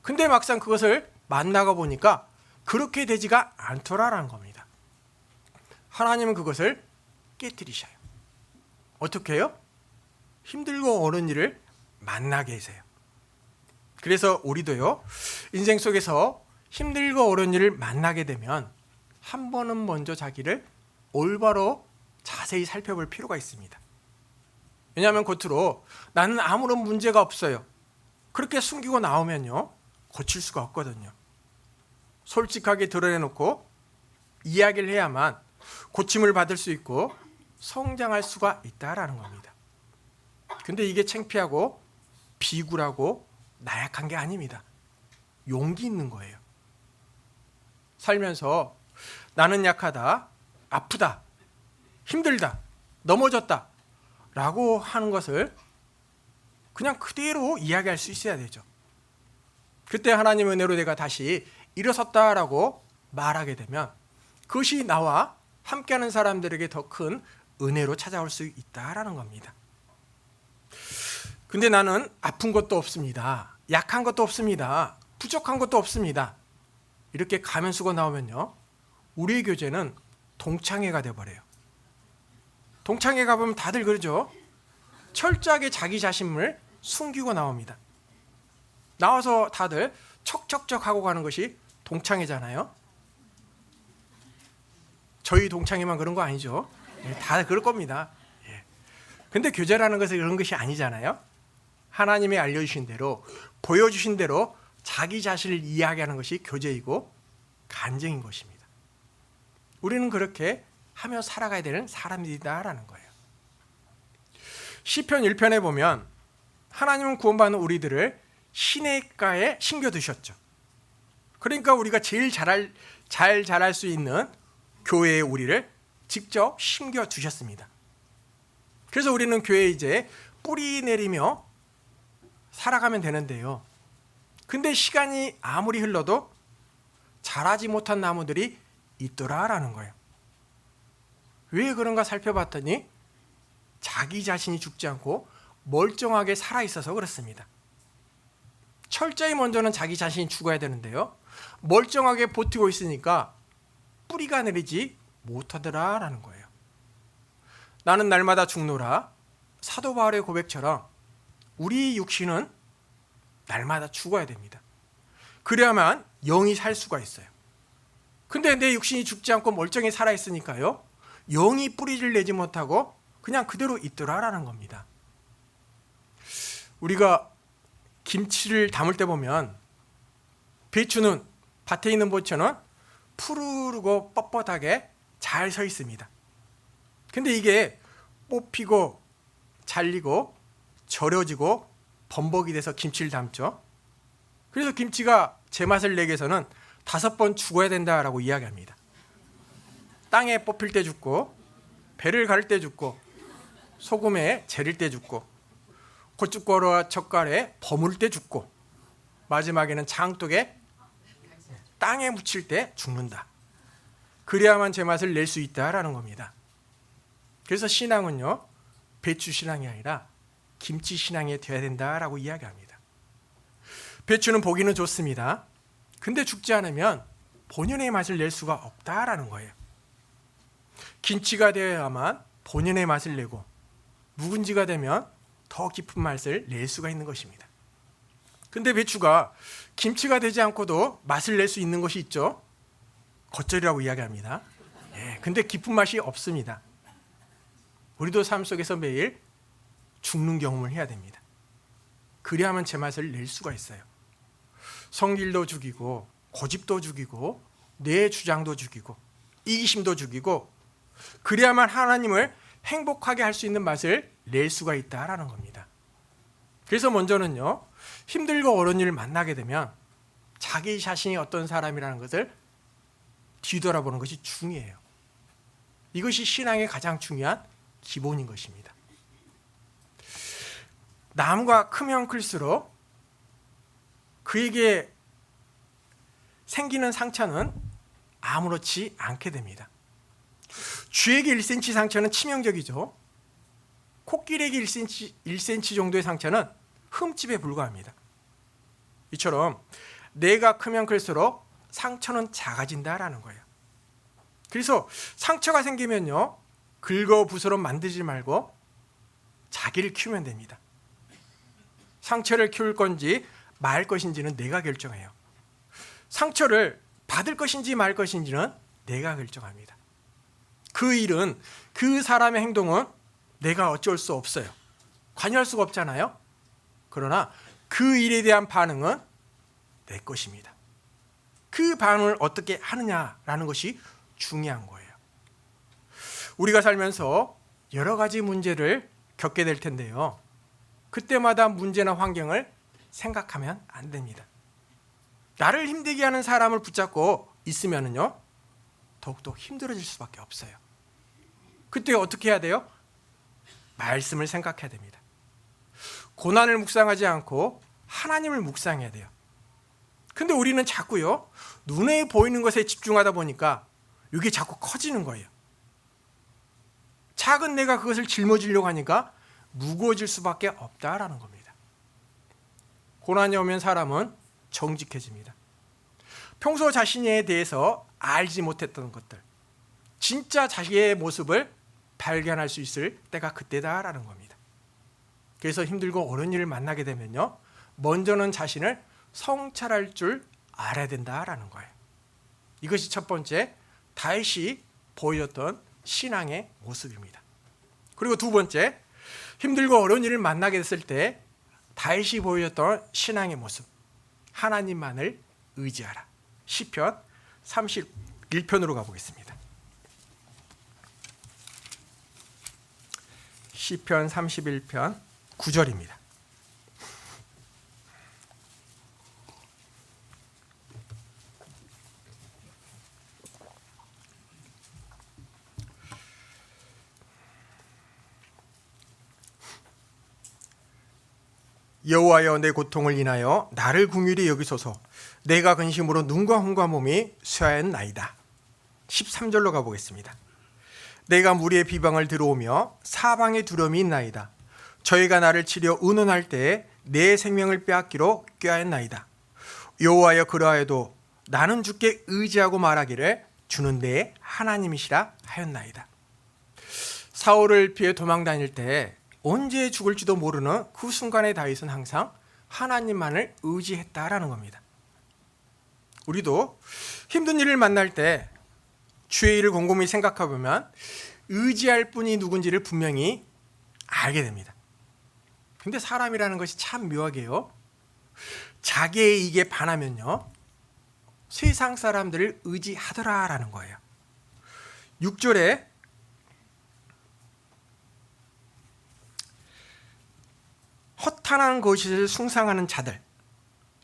근데 막상 그것을 만나고 보니까 그렇게 되지가 않더라라는 겁니다. 하나님은 그것을 깨뜨리셔요. 어떻게 해요? 힘들고 어려운 일을 만나게 해서요. 그래서 우리도요, 인생 속에서 힘들고 어려운 일을 만나게 되면 한 번은 먼저 자기를 올바로 자세히 살펴볼 필요가 있습니다. 왜냐하면 겉으로 나는 아무런 문제가 없어요, 그렇게 숨기고 나오면요, 고칠 수가 없거든요. 솔직하게 드러내놓고 이야기를 해야만 고침을 받을 수 있고 성장할 수가 있다라는 겁니다. 근데 이게 창피하고 비굴하고 나약한 게 아닙니다. 용기 있는 거예요. 살면서 나는 약하다, 아프다, 힘들다, 넘어졌다 라고 하는 것을 그냥 그대로 이야기할 수 있어야 되죠. 그때 하나님의 은혜로 내가 다시 일어섰다라고 말하게 되면 그것이 나와 함께하는 사람들에게 더 큰 은혜로 찾아올 수 있다라는 겁니다. 근데 나는 아픈 것도 없습니다, 약한 것도 없습니다, 부족한 것도 없습니다, 이렇게 가면 쓰고 나오면요, 우리의 교제는 동창회가 돼버려요. 동창회 가보면 다들 그러죠. 철저하게 자기 자신을 숨기고 나옵니다. 나와서 다들 척척척 하고 가는 것이 동창회잖아요. 저희 동창회만 그런 거 아니죠. 다 그럴 겁니다. 근데 교제라는 것은 그런 것이 아니잖아요. 하나님이 알려주신 대로, 보여주신 대로 자기 자신을 이야기하는 것이 교제이고 간증인 것입니다. 우리는 그렇게 하며 살아가야 되는 사람들이다라는 거예요. 시편 1편에 보면 하나님은 구원받는 우리들을 시냇가에 심겨두셨죠. 그러니까 우리가 제일 잘 자랄 수 있는 교회에 우리를 직접 심겨두셨습니다. 그래서 우리는 교회에 이제 뿌리 내리며 살아가면 되는데요, 근데 시간이 아무리 흘러도 자라지 못한 나무들이 있더라라는 거예요. 왜 그런가 살펴봤더니 자기 자신이 죽지 않고 멀쩡하게 살아있어서 그렇습니다. 철저히 먼저는 자기 자신이 죽어야 되는데요, 멀쩡하게 버티고 있으니까 뿌리가 내리지 못하더라라는 거예요. 나는 날마다 죽노라, 사도 바울의 고백처럼 우리 육신은 날마다 죽어야 됩니다. 그래야만 영이 살 수가 있어요. 근데 내 육신이 죽지 않고 멀쩡히 살아있으니까요, 영이 뿌리를 내지 못하고 그냥 그대로 있더라라는 겁니다. 우리가 김치를 담을 때 보면 배추는, 밭에 있는 배추는 푸르르고 뻣뻣하게 잘 서 있습니다. 근데 이게 뽑히고 잘리고 절여지고 범벅이 돼서 김치를 담죠. 그래서 김치가 제맛을 내기 위해서는 5번 죽어야 된다라고 이야기합니다. 땅에 뽑힐 때 죽고, 배를 가를 때 죽고, 소금에 재릴 때 죽고, 고춧가루와 젓갈에 버무릴 때 죽고, 마지막에는 장독에 땅에 묻힐 때 죽는다. 그래야만 제맛을 낼 수 있다라는 겁니다. 그래서 신앙은요, 배추 신앙이 아니라 김치 신앙이 되어야 된다라고 이야기합니다. 배추는 보기는 좋습니다. 근데 죽지 않으면 본연의 맛을 낼 수가 없다라는 거예요. 김치가 되어야만 본연의 맛을 내고, 묵은지가 되면 더 깊은 맛을 낼 수가 있는 것입니다. 근데 배추가 김치가 되지 않고도 맛을 낼 수 있는 것이 있죠. 겉절이라고 이야기합니다. 근데 깊은 맛이 없습니다. 우리도 삶 속에서 매일 죽는 경험을 해야 됩니다. 그래야만 제맛을 낼 수가 있어요. 성질도 죽이고, 고집도 죽이고, 내 주장도 죽이고, 이기심도 죽이고, 그래야만 하나님을 행복하게 할 수 있는 맛을 낼 수가 있다라는 겁니다. 그래서 먼저는요, 힘들고 어려운 일을 만나게 되면 자기 자신이 어떤 사람이라는 것을 뒤돌아보는 것이 중요해요. 이것이 신앙의 가장 중요한 기본인 것입니다. 나무가 크면 클수록 그에게 생기는 상처는 아무렇지 않게 됩니다. 쥐에게 1cm 상처는 치명적이죠. 코끼리에게 1cm 정도의 상처는 흠집에 불과합니다. 이처럼 내가 크면 클수록 상처는 작아진다라는 거예요. 그래서 상처가 생기면요, 긁어 부스럼 만들지 말고 자기를 키우면 됩니다. 상처를 키울 건지 말 것인지는 내가 결정해요. 상처를 받을 것인지 말 것인지는 내가 결정합니다. 그 일은, 그 사람의 행동은 내가 어쩔 수 없어요. 관여할 수가 없잖아요. 그러나 그 일에 대한 반응은 내 것입니다. 그 반응을 어떻게 하느냐라는 것이 중요한 거예요. 우리가 살면서 여러 가지 문제를 겪게 될 텐데요, 그때마다 문제나 환경을 생각하면 안 됩니다. 나를 힘들게 하는 사람을 붙잡고 있으면요, 더욱더 힘들어질 수밖에 없어요. 그때 어떻게 해야 돼요? 말씀을 생각해야 됩니다. 고난을 묵상하지 않고 하나님을 묵상해야 돼요. 근데 우리는 자꾸요, 눈에 보이는 것에 집중하다 보니까 이게 자꾸 커지는 거예요. 작은 내가 그것을 짊어지려고 하니까 무거워질 수밖에 없다라는 겁니다. 고난이 오면 사람은 정직해집니다. 평소 자신에 대해서 알지 못했던 것들, 진짜 자기의 모습을 발견할 수 있을 때가 그때다라는 겁니다. 그래서 힘들고 어려운 일을 만나게 되면요, 먼저는 자신을 성찰할 줄 알아야 된다라는 거예요. 이것이 첫 번째, 다윗이 보여줬던 신앙의 모습입니다. 그리고 두 번째, 힘들고 어려운 일을 만나게 됐을 때 다윗이 보여줬던 신앙의 모습, 하나님만을 의지하라. 시편 31편으로 가보겠습니다. 시편 31편 9절입니다. 여호와여, 내 고통을 인하여 나를 긍휼히 여기소서. 내가 근심으로 눈과 혼과 몸이 쇠하였나이다. 13절로 가보겠습니다. 내가 무리의 비방을 들어오며 사방에 두려움이 있나이다. 저희가 나를 치려 의논할 때에 내 생명을 빼앗기로 꾀하였나이다. 여호와여, 그러하여도 나는 주께 의지하고 말하기를 주는 내 하나님이시라 하였나이다. 사울을 피해 도망 다닐 때 언제 죽을지도 모르는 그 순간에 다윗은 항상 하나님만을 의지했다라는 겁니다. 우리도 힘든 일을 만날 때 주의 일을 곰곰이 생각해 보면 의지할 분이 누군지를 분명히 알게 됩니다. 근데 사람이라는 것이 참 묘하게요, 자기의 이익에 반하면요, 세상 사람들을 의지하더라라는 거예요. 6절에 허탄한 것을 숭상하는 자들,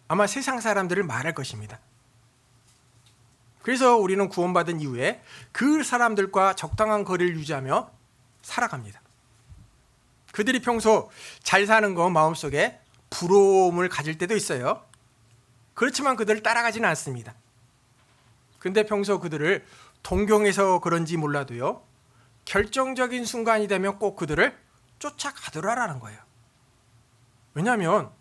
아마 세상 사람들을 말할 것입니다. 그래서 우리는 구원받은 이후에 그 사람들과 적당한 거리를 유지하며 살아갑니다. 그들이 평소 잘 사는 거 마음속에 부러움을 가질 때도 있어요. 그렇지만 그들을 따라가지는 않습니다. 근데 평소 그들을 동경해서 그런지 몰라도요, 결정적인 순간이 되면 꼭 그들을 쫓아가더라라는 거예요. 왜냐하면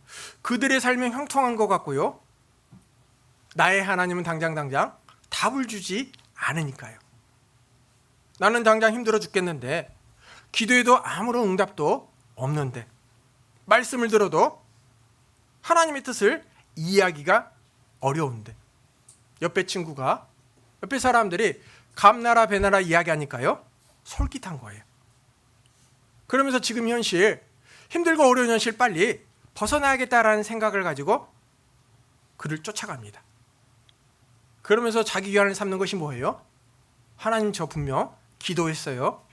그들의 삶은 형통한 것 같고요, 나의 하나님은 당장 답을 주지 않으니까요. 나는 당장 힘들어 죽겠는데, 기도해도 아무런 응답도 없는데, 말씀을 들어도 하나님의 뜻을 이해하기가 어려운데, 옆에 사람들이 감나라 배나라 이야기하니까요, 솔깃한 거예요. 그러면서 지금 현실, 힘들고 어려운 현실 빨리 벗어나야겠다라는 생각을 가지고 그를 쫓아갑니다. 그러면서 자기 위안을 삼는 것이 뭐예요? 하나님, 저 분명 기도했어요.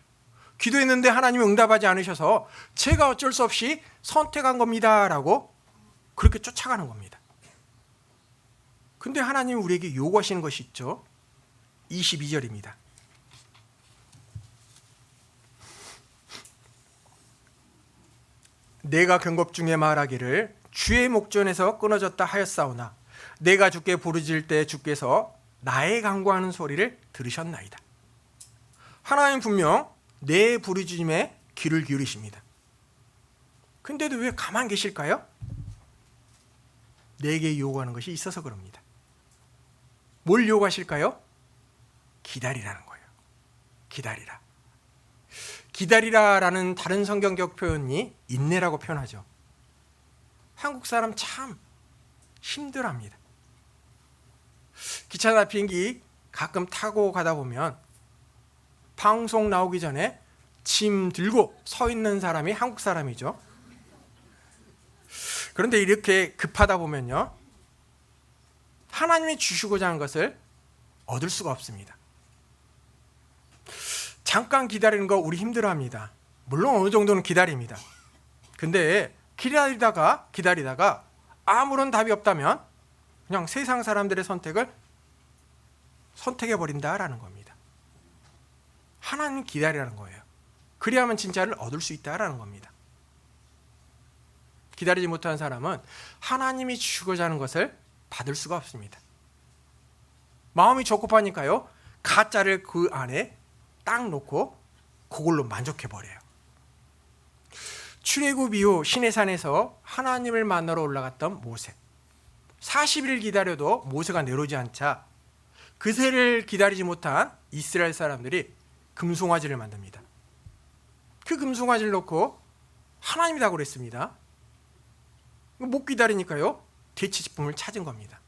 기도했는데 하나님이 응답하지 않으셔서 제가 어쩔 수 없이 선택한 겁니다 라고 그렇게 쫓아가는 겁니다. 근데 하나님이 우리에게 요구하시는 것이 있죠. 22절입니다. 내가 경겁 중에 말하기를 주의 목전에서 끊어졌다 하였사오나 내가 주께 부르짖을 때 주께서 나의 간구하는 소리를 들으셨나이다. 하나님 분명 내 부르짖음에 귀를 기울이십니다. 근데도 왜 가만 계실까요? 내게 요구하는 것이 있어서 그럽니다. 뭘 요구하실까요? 기다리라는 거예요. 기다리라. 기다리라라는 다른 성경적 표현이 인내라고 표현하죠. 한국 사람 참 힘들어합니다. 기차나 비행기 가끔 타고 가다 보면 방송 나오기 전에 짐 들고 서 있는 사람이 한국 사람이죠. 그런데 이렇게 급하다 보면요, 하나님이 주시고자 하는 것을 얻을 수가 없습니다. 잠깐 기다리는 거 우리 힘들어합니다. 물론 어느 정도는 기다립니다. 근데 기다리다가 아무런 답이 없다면 그냥 세상 사람들의 선택을 선택해버린다라는 겁니다. 하나님 기다리라는 거예요. 그래야만 진짜를 얻을 수 있다라는 겁니다. 기다리지 못한 사람은 하나님이 주시고자 하는 것을 받을 수가 없습니다. 마음이 적급하니까요, 가짜를 그 안에 딱 놓고 그걸로 만족해버려요. 출애굽 이후 시내산에서 하나님을 만나러 올라갔던 모세, 40일 기다려도 모세가 내려오지 않자 그새를 기다리지 못한 이스라엘 사람들이 금송아지를 만듭니다. 그 금송아지를 놓고 하나님이라고 그랬습니다. 못 기다리니까요, 대체제품을 찾은 겁니다.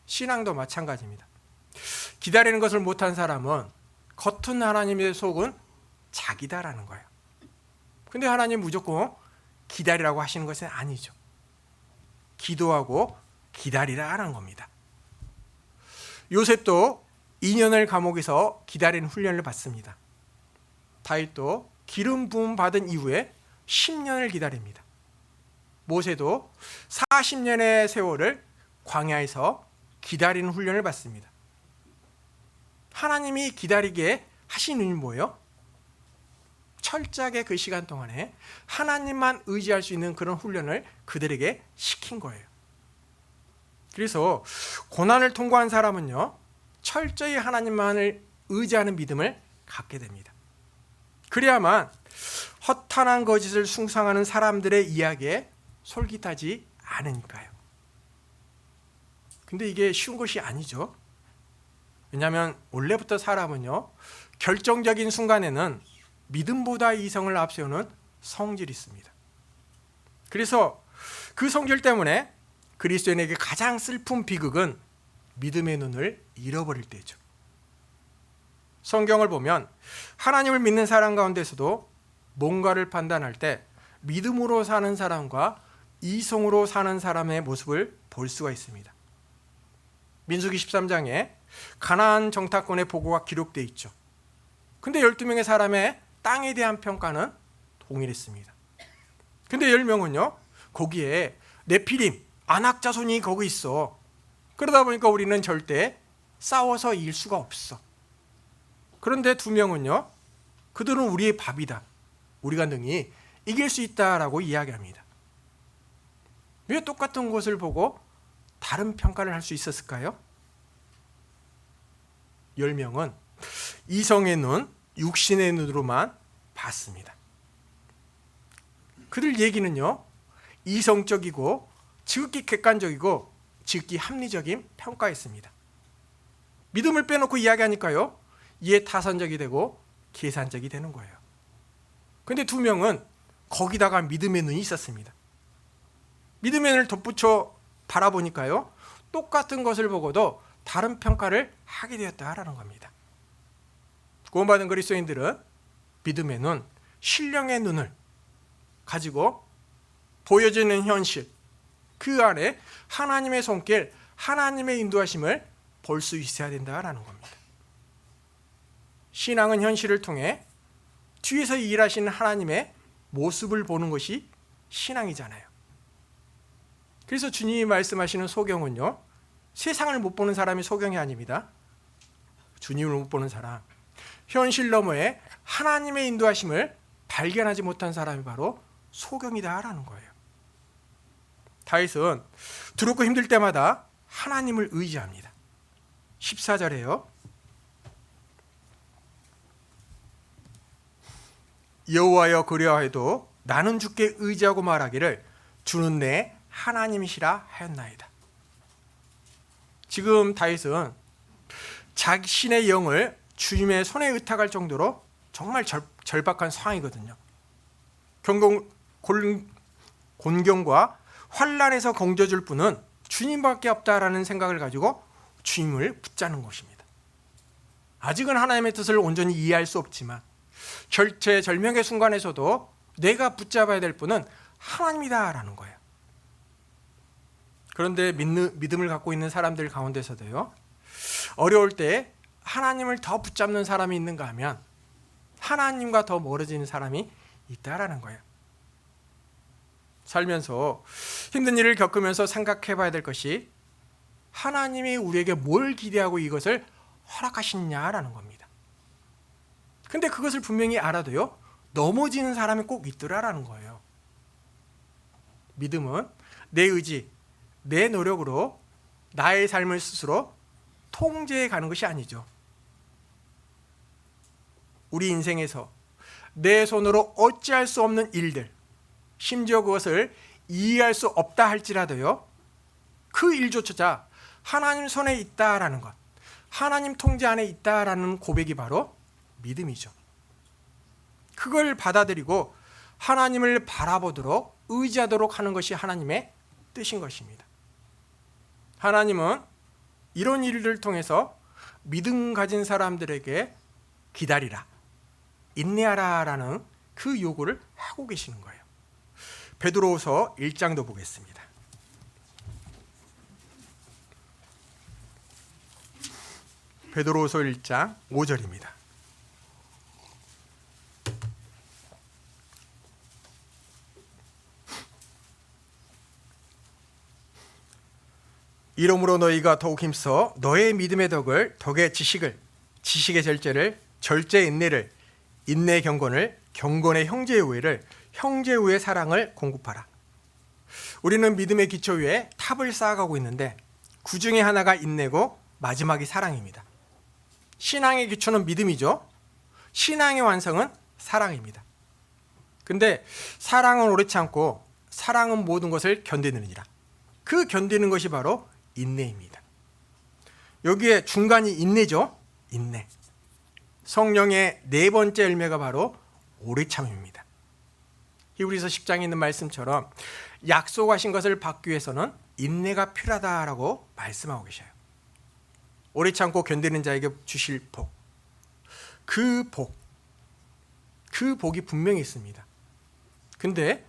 신앙도 마찬가지입니다. 기다리는 것을 못한 사람은 겉은 하나님의 속은 자기다라는 거예요. 근데 하나님 무조건 기다리라고 하시는 것은 아니죠. 기도하고 기다리라 하는 겁니다. 요셉도 2년을 감옥에서 기다리는 훈련을 받습니다. 다윗도 기름 부음 받은 이후에 10년을 기다립니다. 모세도 40년의 세월을 광야에서 기다리는 훈련을 받습니다. 하나님이 기다리게 하신 이유는 뭐예요? 철저하게 그 시간 동안에 하나님만 의지할 수 있는 그런 훈련을 그들에게 시킨 거예요. 그래서 고난을 통과한 사람은요, 철저히 하나님만을 의지하는 믿음을 갖게 됩니다. 그래야만 허탄한 거짓을 숭상하는 사람들의 이야기에 솔깃하지 않으니까요. 근데 이게 쉬운 것이 아니죠. 왜냐하면 원래부터 사람은요, 결정적인 순간에는 믿음보다 이성을 앞세우는 성질이 있습니다. 그래서 그 성질 때문에 그리스도인에게 가장 슬픈 비극은 믿음의 눈을 잃어버릴 때죠. 성경을 보면 하나님을 믿는 사람 가운데서도 뭔가를 판단할 때 믿음으로 사는 사람과 이성으로 사는 사람의 모습을 볼 수가 있습니다. 민수기 13장에 가나안 정탐꾼의 보고가 기록되어 있죠. 근데 12명의 사람의 땅에 대한 평가는 동일했습니다. 근데 10명은요, 거기에 네피림, 아낙 자손이 거기 있어. 그러다 보니까 우리는 절대 싸워서 이길 수가 없어. 그런데 2명은요, 그들은 우리의 밥이다. 우리가 능히 이길 수 있다라고 이야기합니다. 왜 똑같은 것을 보고 다른 평가를 할 수 있었을까요? 10명은 이성의 눈, 육신의 눈으로만 봤습니다. 그들 얘기는요, 이성적이고 지극히 객관적이고 지극히 합리적인 평가였습니다. 믿음을 빼놓고 이야기하니까요, 이해 타산적이 되고 계산적이 되는 거예요. 그런데 2명은 거기다가 믿음의 눈이 있었습니다. 믿음의 눈을 덧붙여 바라보니까요, 똑같은 것을 보고도 다른 평가를 하게 되었다라는 겁니다. 구원받은 그리스도인들은 믿음의 눈, 신령의 눈을 가지고 보여지는 현실, 그 안에 하나님의 손길, 하나님의 인도하심을 볼 수 있어야 된다라는 겁니다. 신앙은 현실을 통해 뒤에서 일하시는 하나님의 모습을 보는 것이 신앙이잖아요. 그래서 주님이 말씀하시는 소경은요, 세상을 못 보는 사람이 소경이 아닙니다. 주님을 못 보는 사람, 현실 너머에 하나님의 인도하심을 발견하지 못한 사람이 바로 소경이다라는 거예요. 다윗은 두렵고 힘들 때마다 하나님을 의지합니다. 14절에요. 여호와여 그리하여도 나는 주께 의지하고 말하기를 주는 내 하나님이시라 하였나이다. 지금 다윗은 자신의 영을 주님의 손에 의탁할 정도로 정말 절박한 상황이거든요. 곤경과 환난에서 건져줄 분은 주님밖에 없다라는 생각을 가지고 주님을 붙잡는 것입니다. 아직은 하나님의 뜻을 온전히 이해할 수 없지만 절체절명의 순간에서도 내가 붙잡아야 될 분은 하나님이다라는 거예요. 그런데 믿음을 갖고 있는 사람들 가운데서도요, 어려울 때 하나님을 더 붙잡는 사람이 있는가 하면 하나님과 더 멀어지는 사람이 있다라는 거예요. 살면서 힘든 일을 겪으면서 생각해 봐야 될 것이 하나님이 우리에게 뭘 기대하고 이것을 허락하시냐라는 겁니다. 근데 그것을 분명히 알아도요, 넘어지는 사람이 꼭 있더라라는 거예요. 믿음은 내 의지, 내 노력으로 나의 삶을 스스로 통제해 가는 것이 아니죠. 우리 인생에서 내 손으로 어찌할 수 없는 일들, 심지어 그것을 이해할 수 없다 할지라도요, 그 일조차 하나님 손에 있다라는 것, 하나님 통제 안에 있다라는 고백이 바로 믿음이죠. 그걸 받아들이고 하나님을 바라보도록 의지하도록 하는 것이 하나님의 뜻인 것입니다. 하나님은 이런 일들을 통해서 믿음 가진 사람들에게 기다리라, 인내하라 라는 그 요구를 하고 계시는 거예요. 베드로후서 1장도 보겠습니다. 베드로후서 1장 5절입니다. 이러므로 너희가 더욱 힘써 너의 믿음의 덕을, 덕의 지식을, 지식의 절제를, 절제의 인내를, 인내의 경건을, 경건의 형제의 우애를, 형제의 우애의 사랑을 공급하라. 우리는 믿음의 기초 위에 탑을 쌓아가고 있는데 그 중에 하나가 인내고 마지막이 사랑입니다. 신앙의 기초는 믿음이죠. 신앙의 완성은 사랑입니다. 근데 사랑은 오래 참고 사랑은 모든 것을 견디느니라. 그 견디는 것이 바로 인내입니다. 여기에 중간이 인내죠. 인내. 성령의 네 번째 열매가 바로 오래 참음입니다. 히브리서 10장에 있는 말씀처럼 약속하신 것을 받기 위해서는 인내가 필요하다라고 말씀하고 계셔요. 오래 참고 견디는 자에게 주실 복, 그 복이 분명히 있습니다. 근데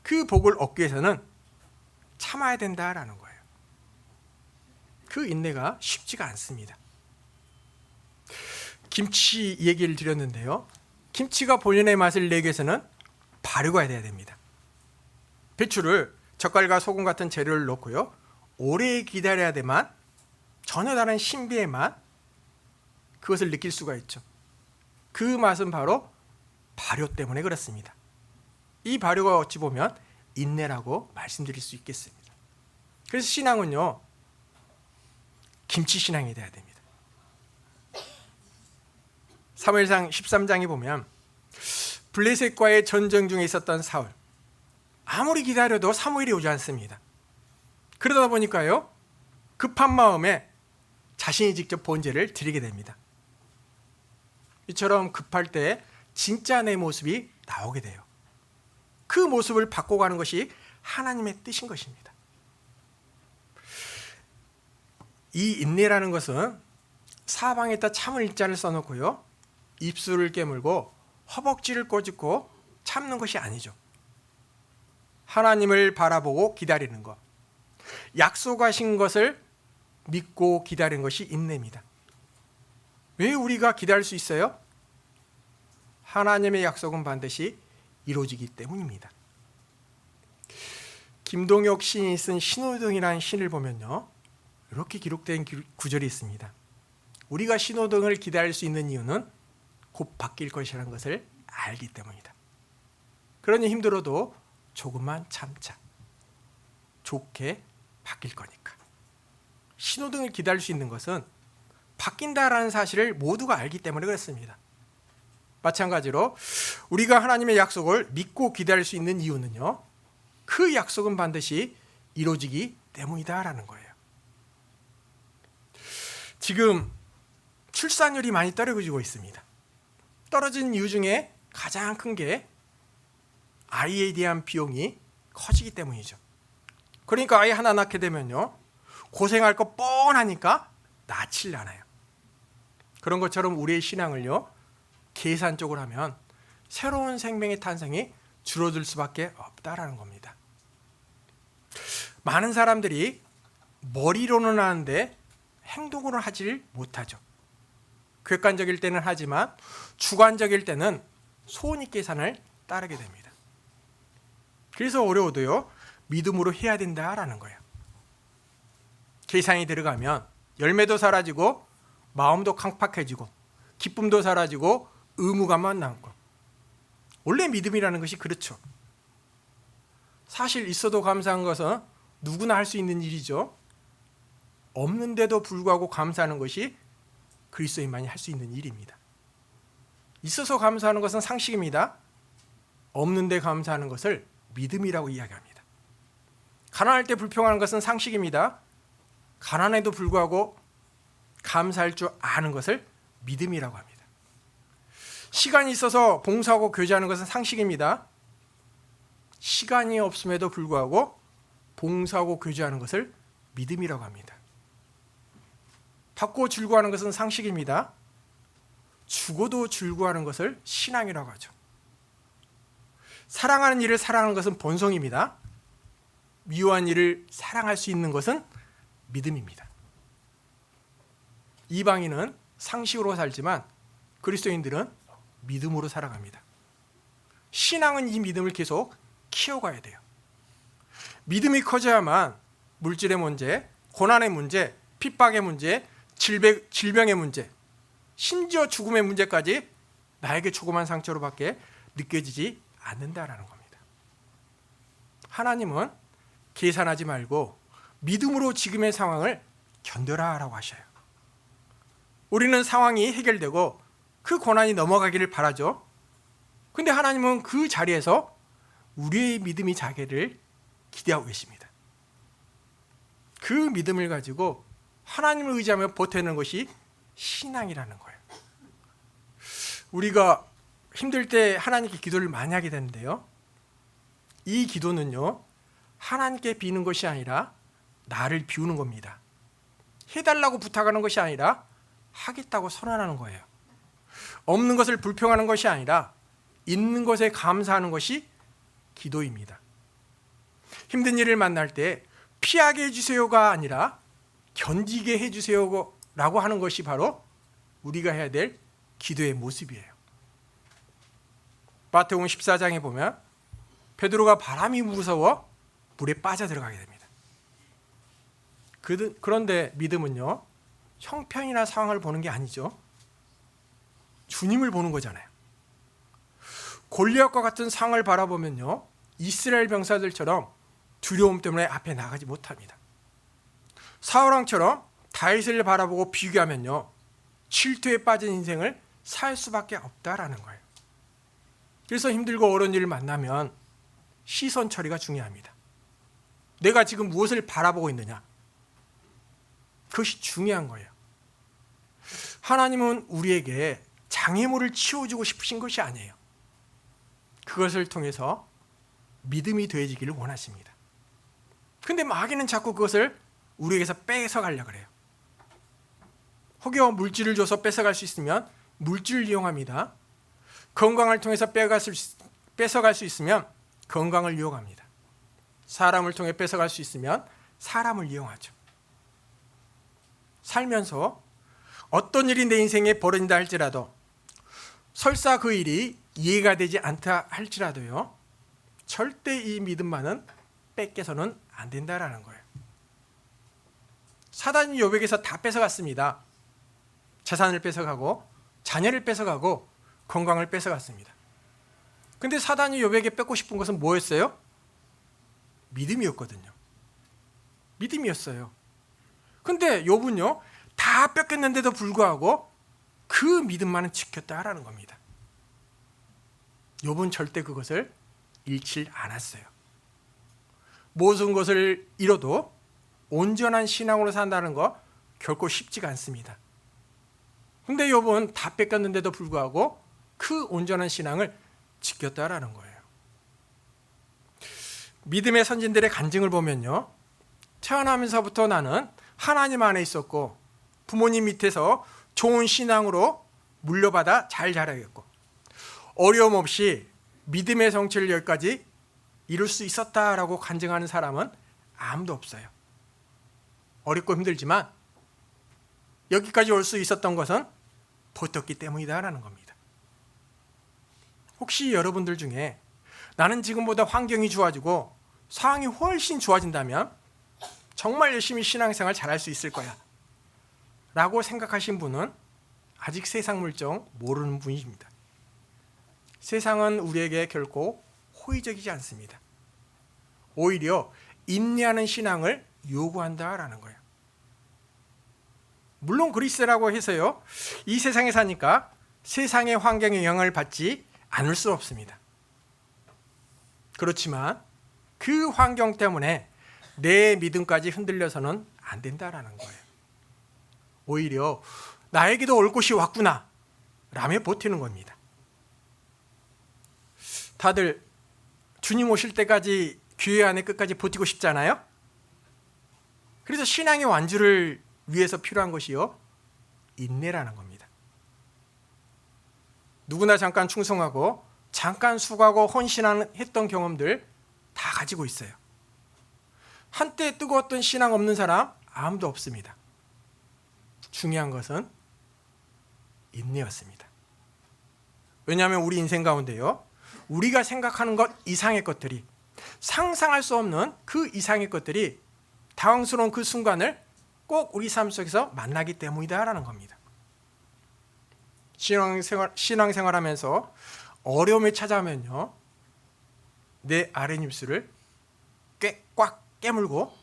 그 복을 얻기 위해서는 참아야 된다라는 거예요. 그 인내가 쉽지가 않습니다. 김치 얘기를 드렸는데요, 김치가 본연의 맛을 내기 위해서는 발효가 돼야 됩니다. 배추를 젓갈과 소금 같은 재료를 넣고요, 오래 기다려야 되만 전혀 다른 신비의 맛, 그것을 느낄 수가 있죠. 그 맛은 바로 발효 때문에 그렇습니다. 이 발효가 어찌 보면 인내라고 말씀드릴 수 있겠습니다. 그래서 신앙은요, 김치 신앙이 돼야 됩니다. 사무엘상 13장에 보면 블레셋과의 전쟁 중에 있었던 사울, 아무리 기다려도 사무엘이 오지 않습니다. 그러다 보니까요, 급한 마음에 자신이 직접 번제를 드리게 됩니다. 이처럼 급할 때 진짜 내 모습이 나오게 돼요. 그 모습을 바꿔가는 것이 하나님의 뜻인 것입니다. 이 인내라는 것은 사방에다 참을 일자를 써놓고요, 입술을 깨물고 허벅지를 꼬집고 참는 것이 아니죠. 하나님을 바라보고 기다리는 것, 약속하신 것을 믿고 기다리는 것이 인내입니다. 왜 우리가 기다릴 수 있어요? 하나님의 약속은 반드시 이루어지기 때문입니다. 김동혁 시인이 쓴 신호등이라는 시를 보면요, 이렇게 기록된 구절이 있습니다. 우리가 신호등을 기다릴 수 있는 이유는 곧 바뀔 것이라는 것을 알기 때문이다. 그러니 힘들어도 조금만 참자. 좋게 바뀔 거니까. 신호등을 기다릴 수 있는 것은 바뀐다라는 사실을 모두가 알기 때문에 그렇습니다. 마찬가지로 우리가 하나님의 약속을 믿고 기다릴 수 있는 이유는요, 그 약속은 반드시 이루어지기 때문이다라는 거예요. 지금 출산율이 많이 떨어지고 있습니다. 떨어진 이유 중에 가장 큰 게 아이에 대한 비용이 커지기 때문이죠. 그러니까 아이 하나 낳게 되면요, 고생할 거 뻔하니까 낳질 않아요. 그런 것처럼 우리의 신앙을요, 계산적으로 하면 새로운 생명의 탄생이 줄어들 수밖에 없다라는 겁니다. 많은 사람들이 머리로는 하는데 행동으로 하질 못하죠. 객관적일 때는 하지만 주관적일 때는 손익 계산을 따르게 됩니다. 그래서 어려워도요, 믿음으로 해야 된다라는 거예요. 계산이 들어가면 열매도 사라지고 마음도 강팍해지고 기쁨도 사라지고 의무감만 남고. 원래 믿음이라는 것이 그렇죠. 사실 있어도 감사한 것은 누구나 할 수 있는 일이죠. 없는데도 불구하고 감사하는 것이 그리스도인만이 할 수 있는 일입니다. 있어서 감사하는 것은 상식입니다. 없는데 감사하는 것을 믿음이라고 이야기합니다. 가난할 때 불평하는 것은 상식입니다. 가난해도 불구하고 감사할 줄 아는 것을 믿음이라고 합니다. 시간이 있어서 봉사하고 교제하는 것은 상식입니다. 시간이 없음에도 불구하고 봉사하고 교제하는 것을 믿음이라고 합니다. 받고 즐거워하는 것은 상식입니다. 죽어도 즐거워하는 것을 신앙이라고 하죠. 사랑하는 일을 사랑하는 것은 본성입니다. 미워한 일을 사랑할 수 있는 것은 믿음입니다. 이방인은 상식으로 살지만 그리스도인들은 믿음으로 살아갑니다. 신앙은 이 믿음을 계속 키워가야 돼요. 믿음이 커져야만 물질의 문제, 고난의 문제, 핍박의 문제, 질병의 문제, 심지어 죽음의 문제까지 나에게 조그만 상처로밖에 느껴지지 않는다라는 겁니다. 하나님은 계산하지 말고 믿음으로 지금의 상황을 견뎌라라고 하셔요. 우리는 상황이 해결되고 그 고난이 넘어가기를 바라죠. 근데 하나님은 그 자리에서 우리의 믿음이 자기를 기대하고 계십니다. 그 믿음을 가지고 하나님을 의지하며 버티는 것이 신앙이라는 거예요. 우리가 힘들 때 하나님께 기도를 많이 하게 되는데요, 이 기도는요, 하나님께 비는 것이 아니라 나를 비우는 겁니다. 해달라고 부탁하는 것이 아니라 하겠다고 선언하는 거예요. 없는 것을 불평하는 것이 아니라 있는 것에 감사하는 것이 기도입니다. 힘든 일을 만날 때 피하게 해주세요가 아니라 견디게 해주세요라고 하는 것이 바로 우리가 해야 될 기도의 모습이에요. 마태복음 14장에 보면 베드로가 바람이 무서워 물에 빠져 들어가게 됩니다. 그런데 믿음은요, 형편이나 상황을 보는 게 아니죠. 주님을 보는 거잖아요. 골리앗과 같은 상황을 바라보면요, 이스라엘 병사들처럼 두려움 때문에 앞에 나가지 못합니다. 사울왕처럼 다윗을 바라보고 비교하면요, 질투에 빠진 인생을 살 수밖에 없다라는 거예요. 그래서 힘들고 어려운 일을 만나면 시선 처리가 중요합니다. 내가 지금 무엇을 바라보고 있느냐, 그것이 중요한 거예요. 하나님은 우리에게 장애물을 치워주고 싶으신 것이 아니에요. 그것을 통해서 믿음이 되어지기를 원하십니다. 근데 마귀는 자꾸 그것을 우리에게서 뺏어가려고 그래요. 혹여 물질을 줘서 뺏어갈 수 있으면 물질을 이용합니다. 건강을 통해서 뺏어갈 수 있으면 건강을 이용합니다. 사람을 통해 뺏어갈 수 있으면 사람을 이용하죠. 살면서 어떤 일이 내 인생에 벌어진다 할지라도, 설사 그 일이 이해가 되지 않다 할지라도요, 절대 이 믿음만은 뺏겨서는 안 된다라는 거예요. 사단이 욥에게서 다 뺏어갔습니다. 재산을 뺏어가고 자녀를 뺏어가고 건강을 뺏어갔습니다. 근데 사단이 욥에게 뺏고 싶은 것은 뭐였어요? 믿음이었거든요. 믿음이었어요. 근데 욥은요, 다 뺏겼는데도 불구하고 그 믿음만은 지켰다라는 겁니다. 욥은 절대 그것을 잃지 않았어요. 모든 것을 잃어도 온전한 신앙으로 산다는 거 결코 쉽지가 않습니다. 근데 욥은 다 뺏겼는데도 불구하고 그 온전한 신앙을 지켰다라는 거예요. 믿음의 선진들의 간증을 보면요, 태어나면서부터 나는 하나님 안에 있었고 부모님 밑에서 좋은 신앙으로 물려받아 잘 자라겠고 어려움 없이 믿음의 성취를 여기까지 이룰 수 있었다라고 간증하는 사람은 아무도 없어요. 어렵고 힘들지만 여기까지 올 수 있었던 것은 버텼기 때문이다라는 겁니다. 혹시 여러분들 중에 나는 지금보다 환경이 좋아지고 상황이 훨씬 좋아진다면 정말 열심히 신앙생활 잘할 수 있을 거야 라고 생각하신 분은 아직 세상 물정 모르는 분이십니다. 세상은 우리에게 결코 호의적이지 않습니다. 오히려 인내하는 신앙을 요구한다라는 거예요. 물론 그리스도라고 해서요, 이 세상에 사니까 세상의 환경에 영향을 받지 않을 수 없습니다. 그렇지만 그 환경 때문에 내 믿음까지 흔들려서는 안 된다라는 거예요. 오히려 나에게도 올 곳이 왔구나 라며 버티는 겁니다. 다들 주님 오실 때까지 교회 안에 끝까지 버티고 싶잖아요. 그래서 신앙의 완주를 위해서 필요한 것이요, 인내라는 겁니다. 누구나 잠깐 충성하고 잠깐 수고하고 헌신했던 경험들 다 가지고 있어요. 한때 뜨거웠던 신앙 없는 사람 아무도 없습니다. 중요한 것은 인내였습니다. 왜냐하면 우리 인생 가운데요, 우리가 생각하는 것 이상의 것들이, 상상할 수 없는 그 이상의 것들이 당황스러운 그 순간을 꼭 우리 삶 속에서 만나기 때문이다라는 겁니다. 신앙생활하면서 어려움이 찾아오면요, 내 아랫입술을 꽉 깨물고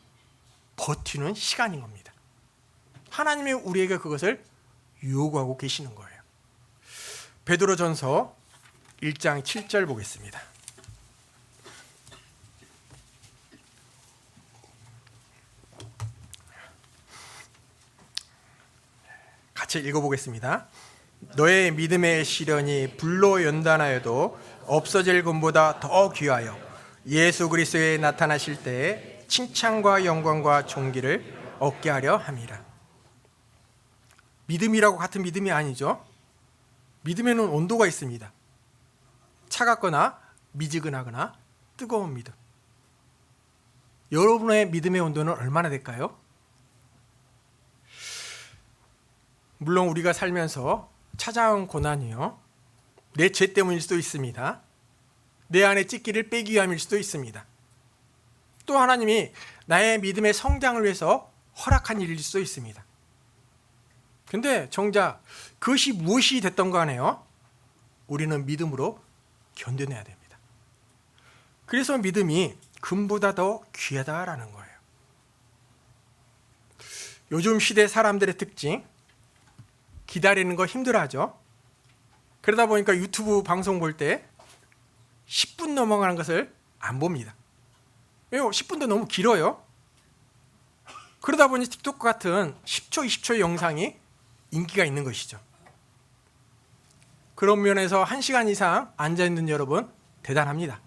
버티는 시간인 겁니다. 하나님이 우리에게 그것을 요구하고 계시는 거예요. 베드로전서 1장 7절 보겠습니다. 같이 읽어보겠습니다. 너의 믿음의 시련이 불로 연단하여도 없어질 금보다 더 귀하여 예수 그리스도에 나타나실 때에 칭찬과 영광과 존귀를 얻게 하려 함이라. 믿음이라고 같은 믿음이 아니죠. 믿음에는 온도가 있습니다. 차갑거나 미지근하거나 뜨거운 믿음. 여러분의 믿음의 온도는 얼마나 될까요? 물론 우리가 살면서 찾아온 고난이요, 내 죄 때문일 수도 있습니다. 내 안에 찢기를 빼기 위함일 수도 있습니다. 또 하나님이 나의 믿음의 성장을 위해서 허락한 일일 수도 있습니다. 근데 정작 그것이 무엇이 됐던 간에요, 우리는 믿음으로 견뎌내야 됩니다. 그래서 믿음이 금보다 더 귀하다라는 거예요. 요즘 시대 사람들의 특징, 기다리는 거 힘들어하죠. 그러다 보니까 유튜브 방송 볼 때 10분 넘어가는 것을 안 봅니다. 왜요? 10분도 너무 길어요. 그러다 보니 틱톡 같은 10초, 20초의 영상이 인기가 있는 것이죠. 그런 면에서 1시간 이상 앉아있는 여러분 대단합니다.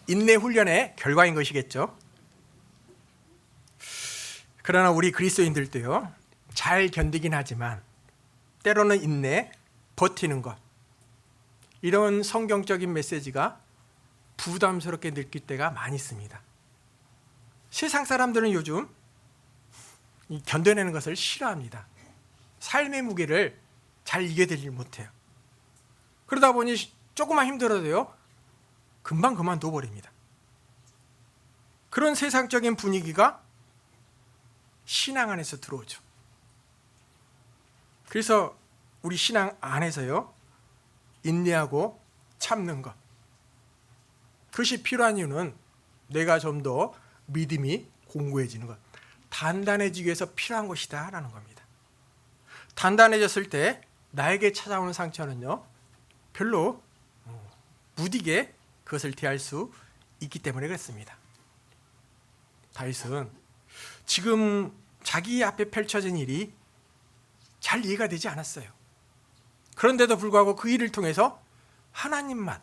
인내 훈련의 결과인 것이겠죠. 그러나 우리 그리스도인들도요, 잘 견디긴 하지만 때로는 인내, 버티는 것, 이런 성경적인 메시지가 부담스럽게 느낄 때가 많이 있습니다. 세상 사람들은 요즘 견뎌내는 것을 싫어합니다. 삶의 무게를 잘 이겨내지 못해요. 그러다 보니 조금만 힘들어도요, 금방 그만둬버립니다. 그런 세상적인 분위기가 신앙 안에서 들어오죠. 그래서 우리 신앙 안에서요, 인내하고 참는 것, 그것이 필요한 이유는 내가 좀 더 믿음이 공고해지는 것, 단단해지기 위해서 필요한 것이다 라는 겁니다. 단단해졌을 때 나에게 찾아오는 상처는요, 별로 무디게 그것을 대할 수 있기 때문에 그렇습니다. 다윗은 지금 자기 앞에 펼쳐진 일이 잘 이해가 되지 않았어요. 그런데도 불구하고 그 일을 통해서 하나님만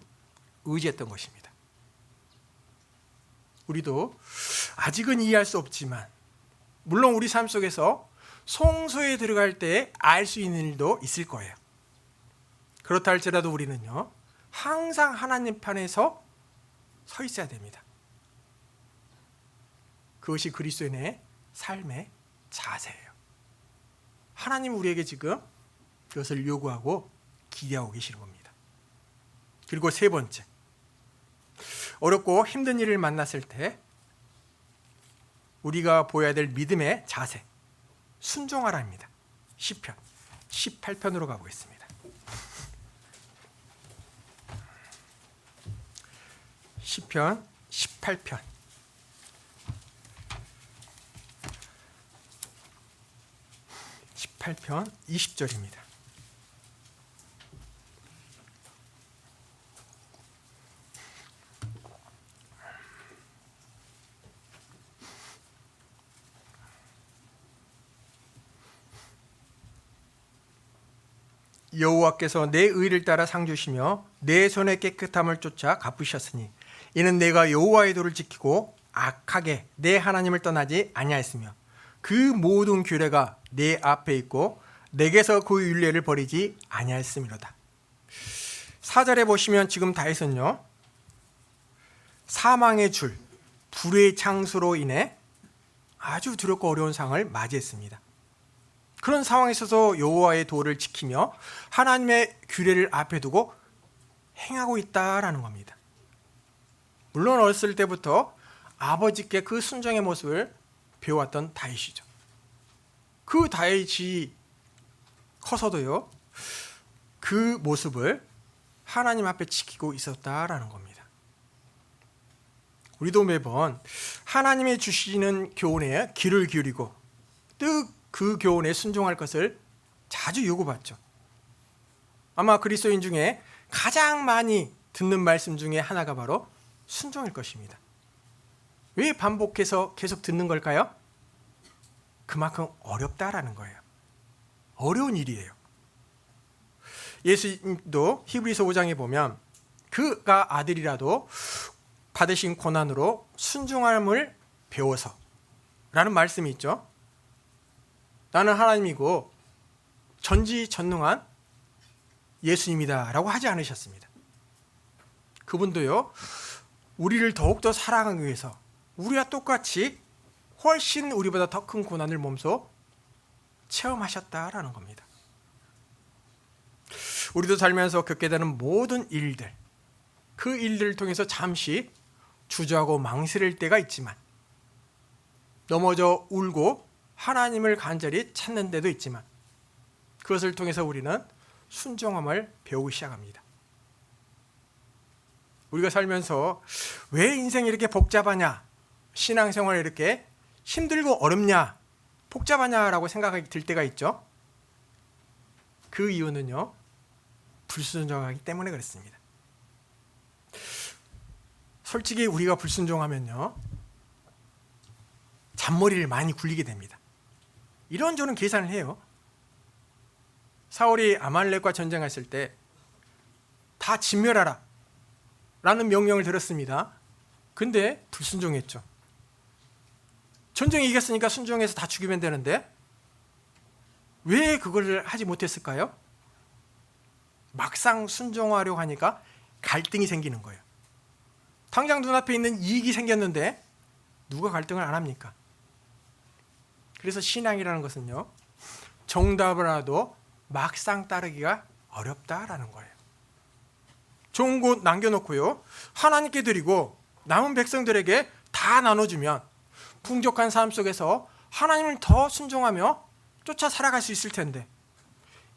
의지했던 것입니다. 우리도 아직은 이해할 수 없지만, 물론 우리 삶 속에서 성소에 들어갈 때 알 수 있는 일도 있을 거예요. 그렇다 할지라도 우리는요, 항상 하나님 편에서 서 있어야 됩니다. 그것이 그리스도인의 삶의 자세예요. 하나님 우리에게 지금 그것을 요구하고 기대하고 계시는 겁니다. 그리고 세 번째, 어렵고 힘든 일을 만났을 때 우리가 보여야 될 믿음의 자세, 순종하라입니다. 시편 18편으로 가보겠습니다. 시편 18편 18편 20절입니다. 여호와께서 내 의를 따라 상 주시며 내 손의 깨끗함을 쫓아 갚으셨으니 이는 내가 여호와의 도를 지키고 악하게 내 하나님을 떠나지 아니하였으며 그 모든 규례가 내 앞에 있고 내게서 그 율례를 버리지 아니하였음이로다. 4절에 보시면 지금 다윗은요, 사망의 줄, 불의 창수로 인해 아주 두렵고 어려운 상황을 맞이했습니다. 그런 상황에 있어서 여호와의 도를 지키며 하나님의 규례를 앞에 두고 행하고 있다라는 겁니다. 물론 어렸을 때부터 아버지께 그 순종의 모습을 배워왔던 다윗이죠. 그 다윗이 커서도요, 그 모습을 하나님 앞에 지키고 있었다라는 겁니다. 우리도 매번 하나님이 주시는 교훈에 귀를 기울이고 또 그 교훈에 순종할 것을 자주 요구받죠. 아마 그리스도인 중에 가장 많이 듣는 말씀 중에 하나가 바로 순종일 것입니다. 왜 반복해서 계속 듣는 걸까요? 그만큼 어렵다라는 거예요. 어려운 일이에요. 예수님도 히브리서 5장에 보면 그가 아들이라도 받으신 고난으로 순종함을 배워서 라는 말씀이 있죠. 나는 하나님이고 전지전능한 예수님이다 라고 하지 않으셨습니다. 그분도요, 우리를 더욱더 사랑하기 위해서 우리와 똑같이 훨씬 우리보다 더 큰 고난을 몸소 체험하셨다라는 겁니다. 우리도 살면서 겪게 되는 모든 일들, 그 일들을 통해서 잠시 주저하고 망설일 때가 있지만, 넘어져 울고 하나님을 간절히 찾는 데도 있지만, 그것을 통해서 우리는 순종함을 배우기 시작합니다. 우리가 살면서 왜 인생이 이렇게 복잡하냐, 신앙생활이 이렇게 힘들고 어렵냐, 복잡하냐라고 생각이 들 때가 있죠. 그 이유는요, 불순종하기 때문에 그렇습니다. 솔직히 우리가 불순종하면요, 잔머리를 많이 굴리게 됩니다. 이런저런 계산을 해요. 사울이 아말렉과 전쟁했을 때 다 진멸하라 라는 명령을 들었습니다. 근데 불순종했죠. 전쟁에 이겼으니까 순종해서 다 죽이면 되는데 왜 그걸 하지 못했을까요? 막상 순종하려고 하니까 갈등이 생기는 거예요. 당장 눈앞에 있는 이익이 생겼는데 누가 갈등을 안 합니까? 그래서 신앙이라는 것은요, 정답을 알아도 막상 따르기가 어렵다라는 거예요. 좋은 곳 남겨놓고요, 하나님께 드리고 남은 백성들에게 다 나눠주면 풍족한 삶 속에서 하나님을 더 순종하며 쫓아 살아갈 수 있을 텐데,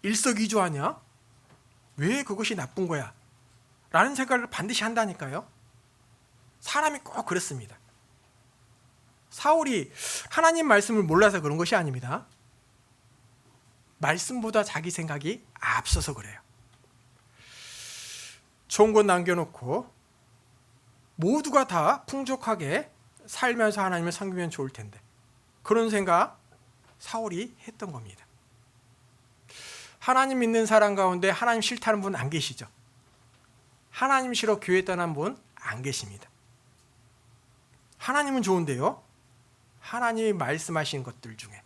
일석이조하냐? 왜 그것이 나쁜 거야? 라는 생각을 반드시 한다니까요. 사람이 꼭 그렇습니다. 사울이 하나님 말씀을 몰라서 그런 것이 아닙니다. 말씀보다 자기 생각이 앞서서 그래요. 좋은 것 남겨놓고 모두가 다 풍족하게 살면서 하나님을 섬기면 좋을 텐데, 그런 생각 사울이 했던 겁니다. 하나님 믿는 사람 가운데 하나님 싫다는 분 안 계시죠? 하나님 싫어 교회 떠난 분 안 계십니다. 하나님은 좋은데요, 하나님이 말씀하신 것들 중에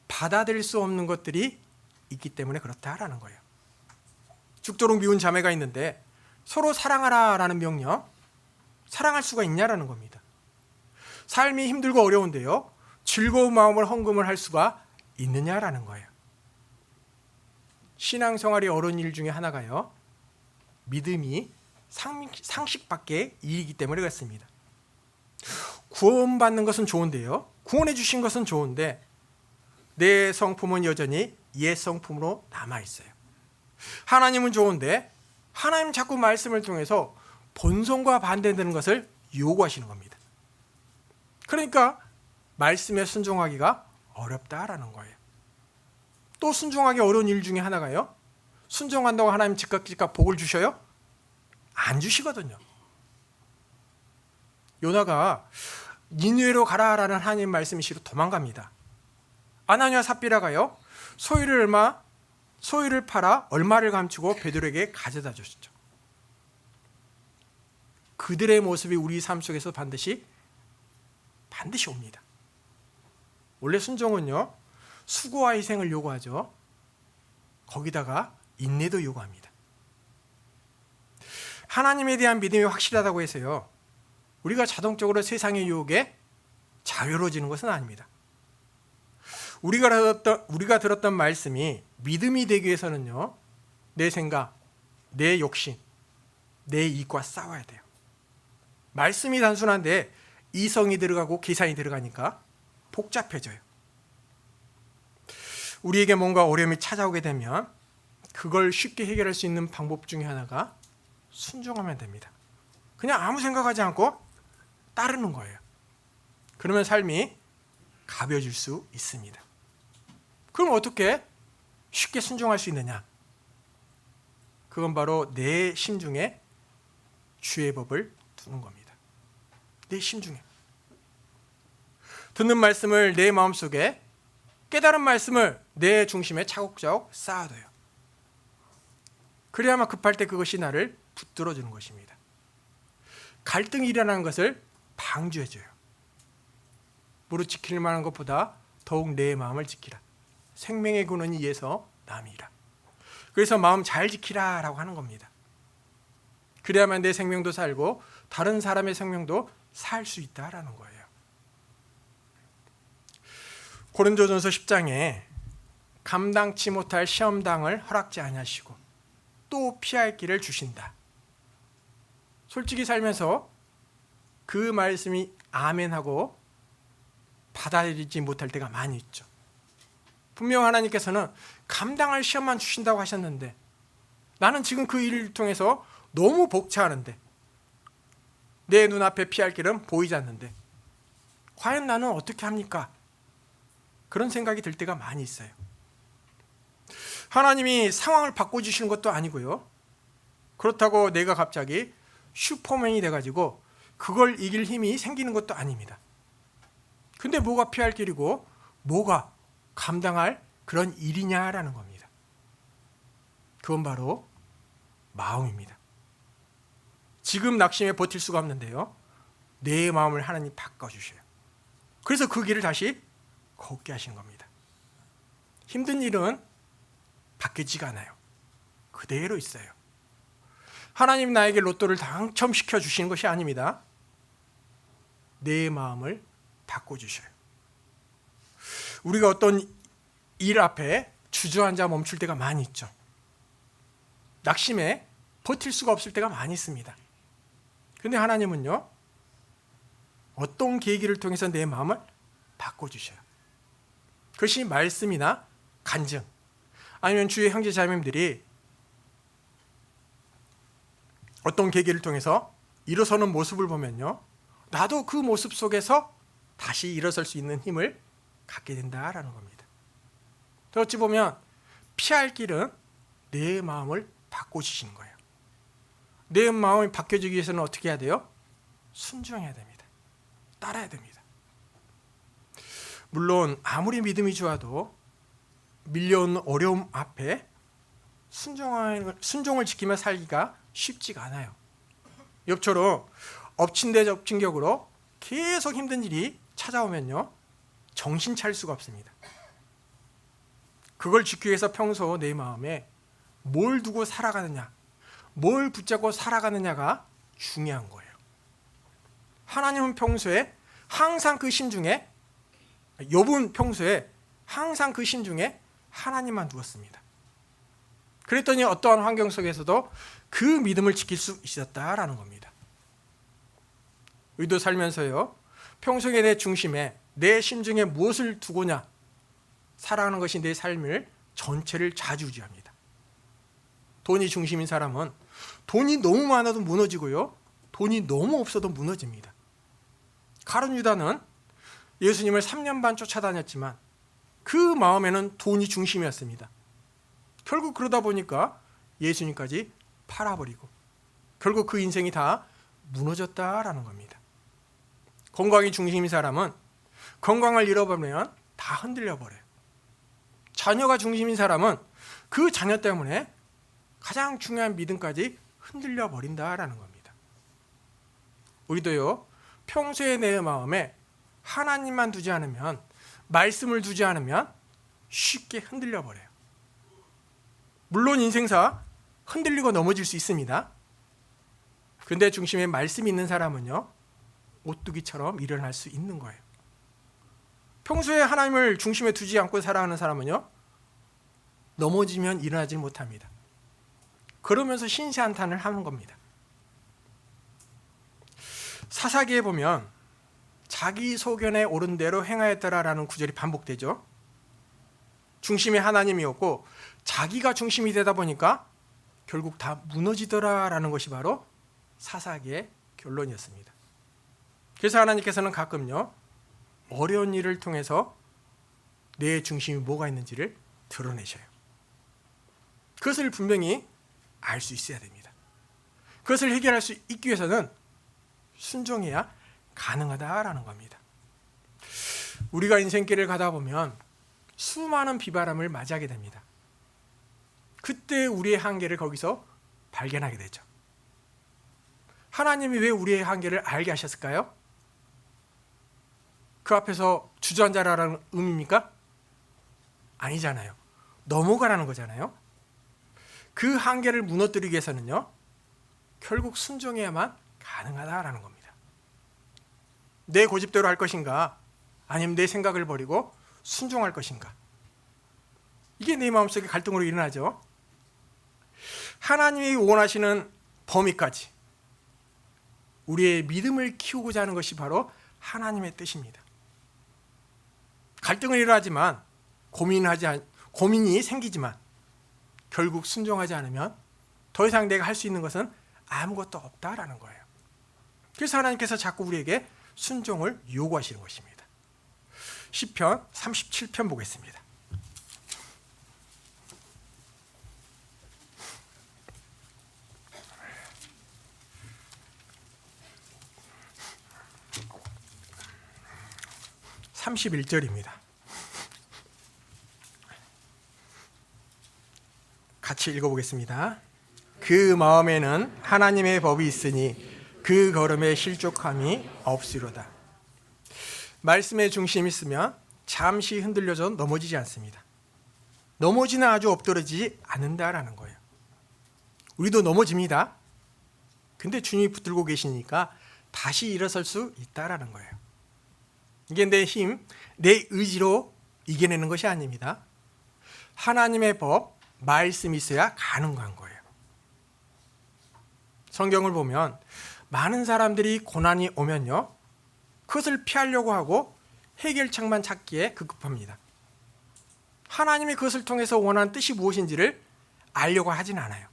받아들일 수 없는 것들이 있기 때문에 그렇다라는 거예요. 죽도록 미운 자매가 있는데 서로 사랑하라라는 명령, 사랑할 수가 있냐라는 겁니다. 삶이 힘들고 어려운데요, 즐거운 마음을 헌금을 할 수가 있느냐라는 거예요. 신앙생활이 어려운 일 중에 하나가요, 믿음이 상식 밖의 일이기 때문에 그렇습니다. 구원받는 것은 좋은데요, 구원해 주신 것은 좋은데 내 성품은 여전히 옛 성품으로 남아있어요. 하나님은 좋은데 하나님 자꾸 말씀을 통해서 본성과 반대되는 것을 요구하시는 겁니다. 그러니까 말씀에 순종하기가 어렵다라는 거예요. 또 순종하기 어려운 일 중에 하나가요, 순종한다고 하나님 즉각 복을 주셔요? 안 주시거든요. 요나가 니느웨로 가라라는 하나님 말씀이시로 도망갑니다. 아나니와 삽비라가요, 소유를 팔아 얼마를 감추고 베드로에게 가져다 줬죠. 그들의 모습이 우리 삶 속에서 반드시 옵니다. 원래 순종은요, 수고와 희생을 요구하죠. 거기다가 인내도 요구합니다. 하나님에 대한 믿음이 확실하다고 해서요, 우리가 자동적으로 세상의 유혹에 자유로워지는 것은 아닙니다. 우리가 들었던 말씀이 믿음이 되기 위해서는요, 내 생각, 내 욕심, 내 이익과 싸워야 돼요. 말씀이 단순한데 이성이 들어가고 계산이 들어가니까 복잡해져요. 우리에게 뭔가 어려움이 찾아오게 되면 그걸 쉽게 해결할 수 있는 방법 중에 하나가 순종하면 됩니다. 그냥 아무 생각하지 않고 따르는 거예요. 그러면 삶이 가벼워질 수 있습니다. 그럼 어떻게 쉽게 순종할 수 있느냐? 그건 바로 내 심중에 주의 법을 두는 겁니다. 내 심중에. 듣는 말씀을 내 마음속에, 깨달은 말씀을 내 중심에 차곡차곡 쌓아둬요. 그래야만 급할 때 그것이 나를 붙들어주는 것입니다. 갈등이 일어나는 것을 방주해줘요. 무릇 지킬 만한 것보다 더욱 내 마음을 지키라. 생명의 근원이 이에서 남이라. 그래서 마음 잘 지키라라고 하는 겁니다. 그래야만 내 생명도 살고 다른 사람의 생명도 살 수 있다라는 거예요. 고린도전서 10장에 감당치 못할 시험당을 허락지 아니하시고 또 피할 길을 주신다. 솔직히 살면서 그 말씀이 아멘하고 받아들이지 못할 때가 많이 있죠. 분명 하나님께서는 감당할 시험만 주신다고 하셨는데 나는 지금 그 일을 통해서 너무 벅차하는데 내 눈앞에 피할 길은 보이지 않는데 과연 나는 어떻게 합니까? 그런 생각이 들 때가 많이 있어요. 하나님이 상황을 바꿔주시는 것도 아니고요, 그렇다고 내가 갑자기 슈퍼맨이 돼가지고 그걸 이길 힘이 생기는 것도 아닙니다. 근데 뭐가 피할 길이고 뭐가 감당할 그런 일이냐라는 겁니다. 그건 바로 마음입니다. 지금 낙심에 버틸 수가 없는데요, 내 마음을 하나님 바꿔주셔요. 그래서 그 길을 다시 걷게 하신 겁니다. 힘든 일은 바뀌지가 않아요. 그대로 있어요. 하나님 나에게 로또를 당첨시켜 주시는 것이 아닙니다. 내 마음을 바꿔주셔요. 우리가 어떤 일 앞에 주저앉아 멈출 때가 많이 있죠. 낙심에 버틸 수가 없을 때가 많이 있습니다. 근데 하나님은요, 어떤 계기를 통해서 내 마음을 바꿔주셔요. 그것이 말씀이나 간증, 아니면 주의 형제 자매님들이 어떤 계기를 통해서 일어서는 모습을 보면요, 나도 그 모습 속에서 다시 일어설 수 있는 힘을 갖게 된다라는 겁니다. 어찌 보면 피할 길은 내 마음을 바꿔주시는 거예요. 내 마음이 바뀌어지기 위해서는 어떻게 해야 돼요? 순종해야 됩니다. 따라야 됩니다. 물론 아무리 믿음이 좋아도 밀려오는 어려움 앞에 순종을 지키며 살기가 쉽지가 않아요. 옆처럼 엎친 데 덮친 격으로 계속 힘든 일이 찾아오면요, 정신 차릴 수가 없습니다. 그걸 지키기 위해서 평소 내 마음에 뭘 두고 살아가느냐, 뭘 붙잡고 살아가느냐가 중요한 거예요. 하나님은 평소에 항상 그 심중에, 욥은 평소에 항상 그 심중에 하나님만 두었습니다. 그랬더니 어떠한 환경 속에서도 그 믿음을 지킬 수 있었다라는 겁니다. 우리도 살면서요, 평소에 내 중심에, 내 심중에 무엇을 두고냐, 살아가는 것이 내 삶을 전체를 좌지우지합니다. 돈이 중심인 사람은 돈이 너무 많아도 무너지고요, 돈이 너무 없어도 무너집니다. 가룟 유다는 예수님을 3년 반 쫓아다녔지만 그 마음에는 돈이 중심이었습니다. 결국 그러다 보니까 예수님까지 팔아버리고 결국 그 인생이 다 무너졌다라는 겁니다. 건강이 중심인 사람은 건강을 잃어버리면 다 흔들려 버려요. 자녀가 중심인 사람은 그 자녀 때문에 가장 중요한 믿음까지 흔들려 버린다라는 겁니다. 우리도요, 평소에 내 마음에 하나님만 두지 않으면, 말씀을 두지 않으면 쉽게 흔들려 버려요. 물론 인생사 흔들리고 넘어질 수 있습니다. 그런데 중심에 말씀이 있는 사람은요, 오뚜기처럼 일어날 수 있는 거예요. 평소에 하나님을 중심에 두지 않고 살아가는 사람은요, 넘어지면 일어나지 못합니다. 그러면서 신세한탄을 하는 겁니다. 사사기에 보면 자기 소견에 옳은 대로 행하였더라라는 구절이 반복되죠. 중심이 하나님이었고 자기가 중심이 되다 보니까 결국 다 무너지더라라는 것이 바로 사사기의 결론이었습니다. 그래서 하나님께서는 가끔요, 어려운 일을 통해서 내 중심이 뭐가 있는지를 드러내셔요. 그것을 분명히 알 수 있어야 됩니다. 그것을 해결할 수 있기 위해서는 순종해야 가능하다라는 겁니다. 우리가 인생길을 가다 보면 수많은 비바람을 맞이하게 됩니다. 그때 우리의 한계를 거기서 발견하게 되죠. 하나님이 왜 우리의 한계를 알게 하셨을까요? 그 앞에서 주저앉아라라는 의미입니까? 아니잖아요. 넘어가라는 거잖아요. 그 한계를 무너뜨리기 위해서는요, 결국 순종해야만 가능하다라는 겁니다. 내 고집대로 할 것인가, 아니면 내 생각을 버리고 순종할 것인가, 이게 내 마음속에 갈등으로 일어나죠. 하나님이 원하시는 범위까지 우리의 믿음을 키우고자 하는 것이 바로 하나님의 뜻입니다. 갈등은 일어나지만, 고민이 생기지만 결국 순종하지 않으면 더 이상 내가 할 수 있는 것은 아무것도 없다라는 거예요. 그래서 하나님께서 자꾸 우리에게 순종을 요구하시는 것입니다. 시편 37편 보겠습니다. (31절입니다) 같이 읽어보겠습니다. 그 마음에는 하나님의 법이 있으니 그 걸음에 실족함이 없으로다. 말씀의 중심이 있으면 잠시 흔들려져 넘어지지 않습니다. 넘어지는 아주 엎드러지지 않는다라는 거예요. 우리도 넘어집니다. 근데 주님이 붙들고 계시니까 다시 일어설 수 있다라는 거예요. 이게 내 힘, 내 의지로 이겨내는 것이 아닙니다. 하나님의 법, 말씀이 있어야 가능한 거예요. 성경을 보면 많은 사람들이 고난이 오면요, 그것을 피하려고 하고 해결책만 찾기에 급급합니다. 하나님이 그것을 통해서 원하는 뜻이 무엇인지를 알려고 하진 않아요.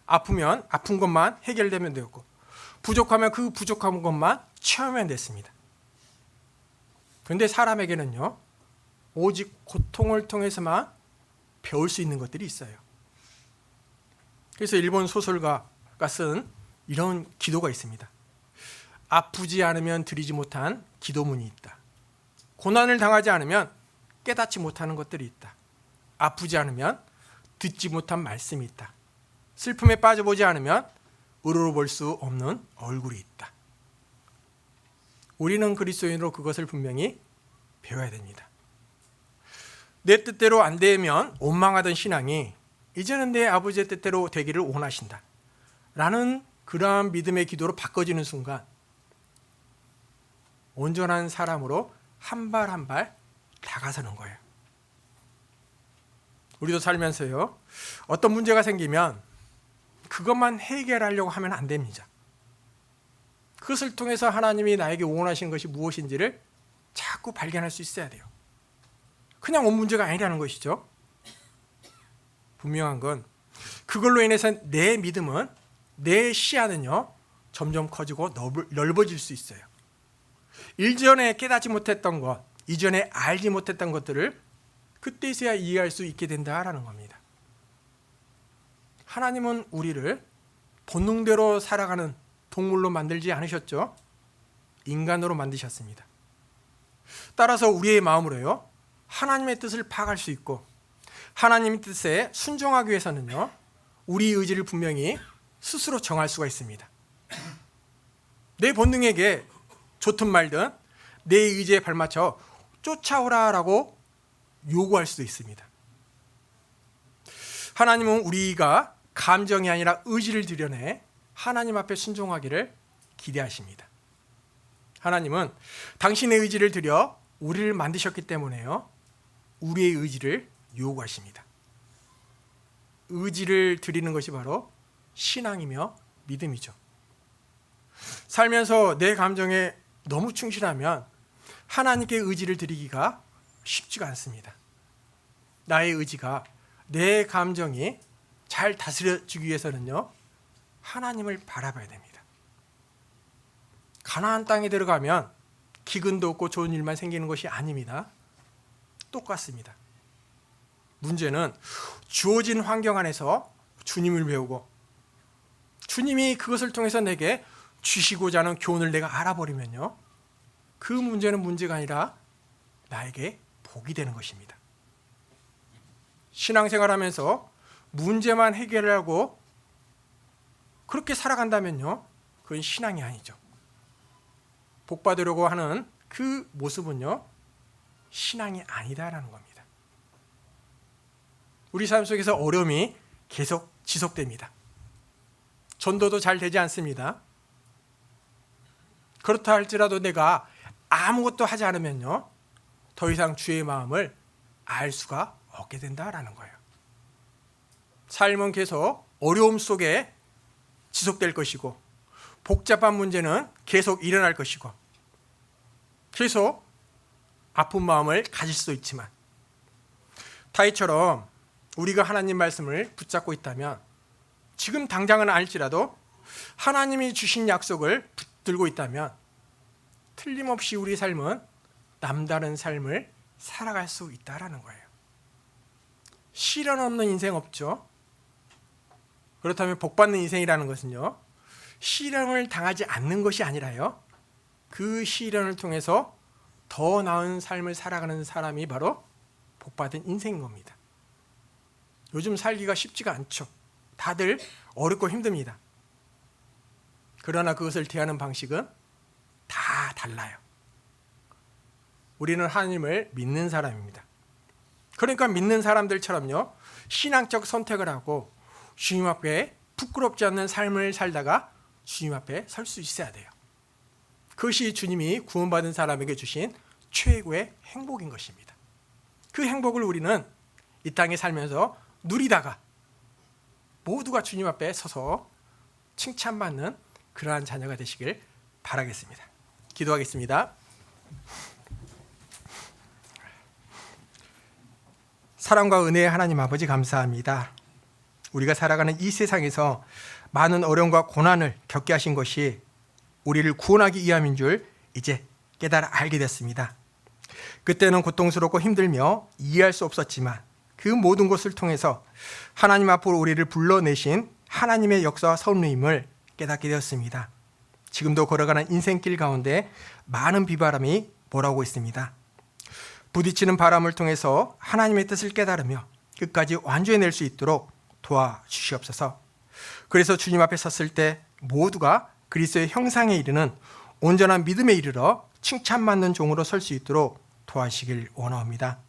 아프면 아픈 것만 해결되면 되었고, 부족하면 그 부족한 것만 채우면 됐습니다. 그런데 사람에게는요, 오직 고통을 통해서만 배울 수 있는 것들이 있어요. 그래서 일본 소설가가 쓴 이런 기도가 있습니다. 아프지 않으면 드리지 못한 기도문이 있다. 고난을 당하지 않으면 깨닫지 못하는 것들이 있다. 아프지 않으면 듣지 못한 말씀이 있다. 슬픔에 빠져보지 않으면 우러러볼 수 없는 얼굴이 있다. 우리는 그리스도인으로 그것을 분명히 배워야 됩니다. 내 뜻대로 안 되면 원망하던 신앙이 이제는 내 아버지의 뜻대로 되기를 원하신다 라는 그러한 믿음의 기도로 바꿔지는 순간 온전한 사람으로 한 발 한 발 다가서는 거예요. 우리도 살면서요, 어떤 문제가 생기면 그것만 해결하려고 하면 안 됩니다. 그것을 통해서 하나님이 나에게 원하시는 것이 무엇인지를 자꾸 발견할 수 있어야 돼요. 그냥 온 문제가 아니라는 것이죠. 분명한 건 그걸로 인해서 내 믿음은, 내 시야는요, 점점 커지고 넓어질 수 있어요. 일전에 깨닫지 못했던 것, 이전에 알지 못했던 것들을 그때서야 이해할 수 있게 된다라는 겁니다. 하나님은 우리를 본능대로 살아가는 동물로 만들지 않으셨죠? 인간으로 만드셨습니다. 따라서 우리의 마음으로요, 하나님의 뜻을 파악할 수 있고 하나님의 뜻에 순종하기 위해서는요, 우리 의지를 분명히 스스로 정할 수가 있습니다. 내 본능에게 좋든 말든 내 의지에 발맞춰 쫓아오라라고 요구할 수도 있습니다. 하나님은 우리가 감정이 아니라 의지를 들여내 하나님 앞에 순종하기를 기대하십니다. 하나님은 당신의 의지를 들여 우리를 만드셨기 때문에요, 우리의 의지를 요구하십니다. 의지를 드리는 것이 바로 신앙이며 믿음이죠. 살면서 내 감정에 너무 충실하면 하나님께 의지를 드리기가 쉽지가 않습니다. 나의 의지가, 내 감정이 잘 다스려지기 위해서는요, 하나님을 바라봐야 됩니다. 가나안 땅에 들어가면 기근도 없고 좋은 일만 생기는 것이 아닙니다. 똑같습니다. 문제는 주어진 환경 안에서 주님을 배우고 주님이 그것을 통해서 내게 주시고자 하는 교훈을 내가 알아버리면요, 그 문제는 문제가 아니라 나에게 복이 되는 것입니다. 신앙생활하면서 문제만 해결하고 그렇게 살아간다면요, 그건 신앙이 아니죠. 복 받으려고 하는 그 모습은요, 신앙이 아니다라는 겁니다. 우리 삶 속에서 어려움이 계속 지속됩니다. 전도도 잘 되지 않습니다. 그렇다 할지라도 내가 아무것도 하지 않으면요, 더 이상 주의 마음을 알 수가 없게 된다라는 거예요. 삶은 계속 어려움 속에 지속될 것이고 복잡한 문제는 계속 일어날 것이고 계속 아픈 마음을 가질 수도 있지만 다윗처럼 우리가 하나님 말씀을 붙잡고 있다면 지금 당장은 아닐지라도 하나님이 주신 약속을 붙들고 있다면 틀림없이 우리 삶은 남다른 삶을 살아갈 수 있다라는 거예요. 시련 없는 인생 없죠. 그렇다면 복받는 인생이라는 것은요, 시련을 당하지 않는 것이 아니라요, 그 시련을 통해서 더 나은 삶을 살아가는 사람이 바로 복받은 인생인 겁니다. 요즘 살기가 쉽지가 않죠. 다들 어렵고 힘듭니다. 그러나 그것을 대하는 방식은 다 달라요. 우리는 하나님을 믿는 사람입니다. 그러니까 믿는 사람들처럼요, 신앙적 선택을 하고 주님 앞에 부끄럽지 않는 삶을 살다가 주님 앞에 설 수 있어야 돼요. 그것이 주님이 구원받은 사람에게 주신 최고의 행복인 것입니다. 그 행복을 우리는 이 땅에 살면서 누리다가 모두가 주님 앞에 서서 칭찬받는 그러한 자녀가 되시길 바라겠습니다. 기도하겠습니다. 사랑과 은혜의 하나님 아버지, 감사합니다. 우리가 살아가는 이 세상에서 많은 어려움과 고난을 겪게 하신 것이 우리를 구원하기 위함인 줄 이제 깨달아 알게 됐습니다. 그때는 고통스럽고 힘들며 이해할 수 없었지만 그 모든 것을 통해서 하나님 앞으로 우리를 불러내신 하나님의 역사와 섭리임을 깨닫게 되었습니다. 지금도 걸어가는 인생길 가운데 많은 비바람이 몰아오고 있습니다. 부딪히는 바람을 통해서 하나님의 뜻을 깨달으며 끝까지 완주해낼 수 있도록 도와주시옵소서. 그래서 주님 앞에 섰을 때 모두가 그리스도의 형상에 이르는 온전한 믿음에 이르러 칭찬받는 종으로 설 수 있도록 도와주시길 원합니다.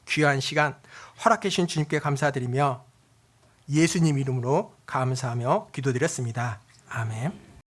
귀한 시간 허락해 주신 주님께 감사드리며 예수님 이름으로 감사하며 기도드렸습니다. 아멘.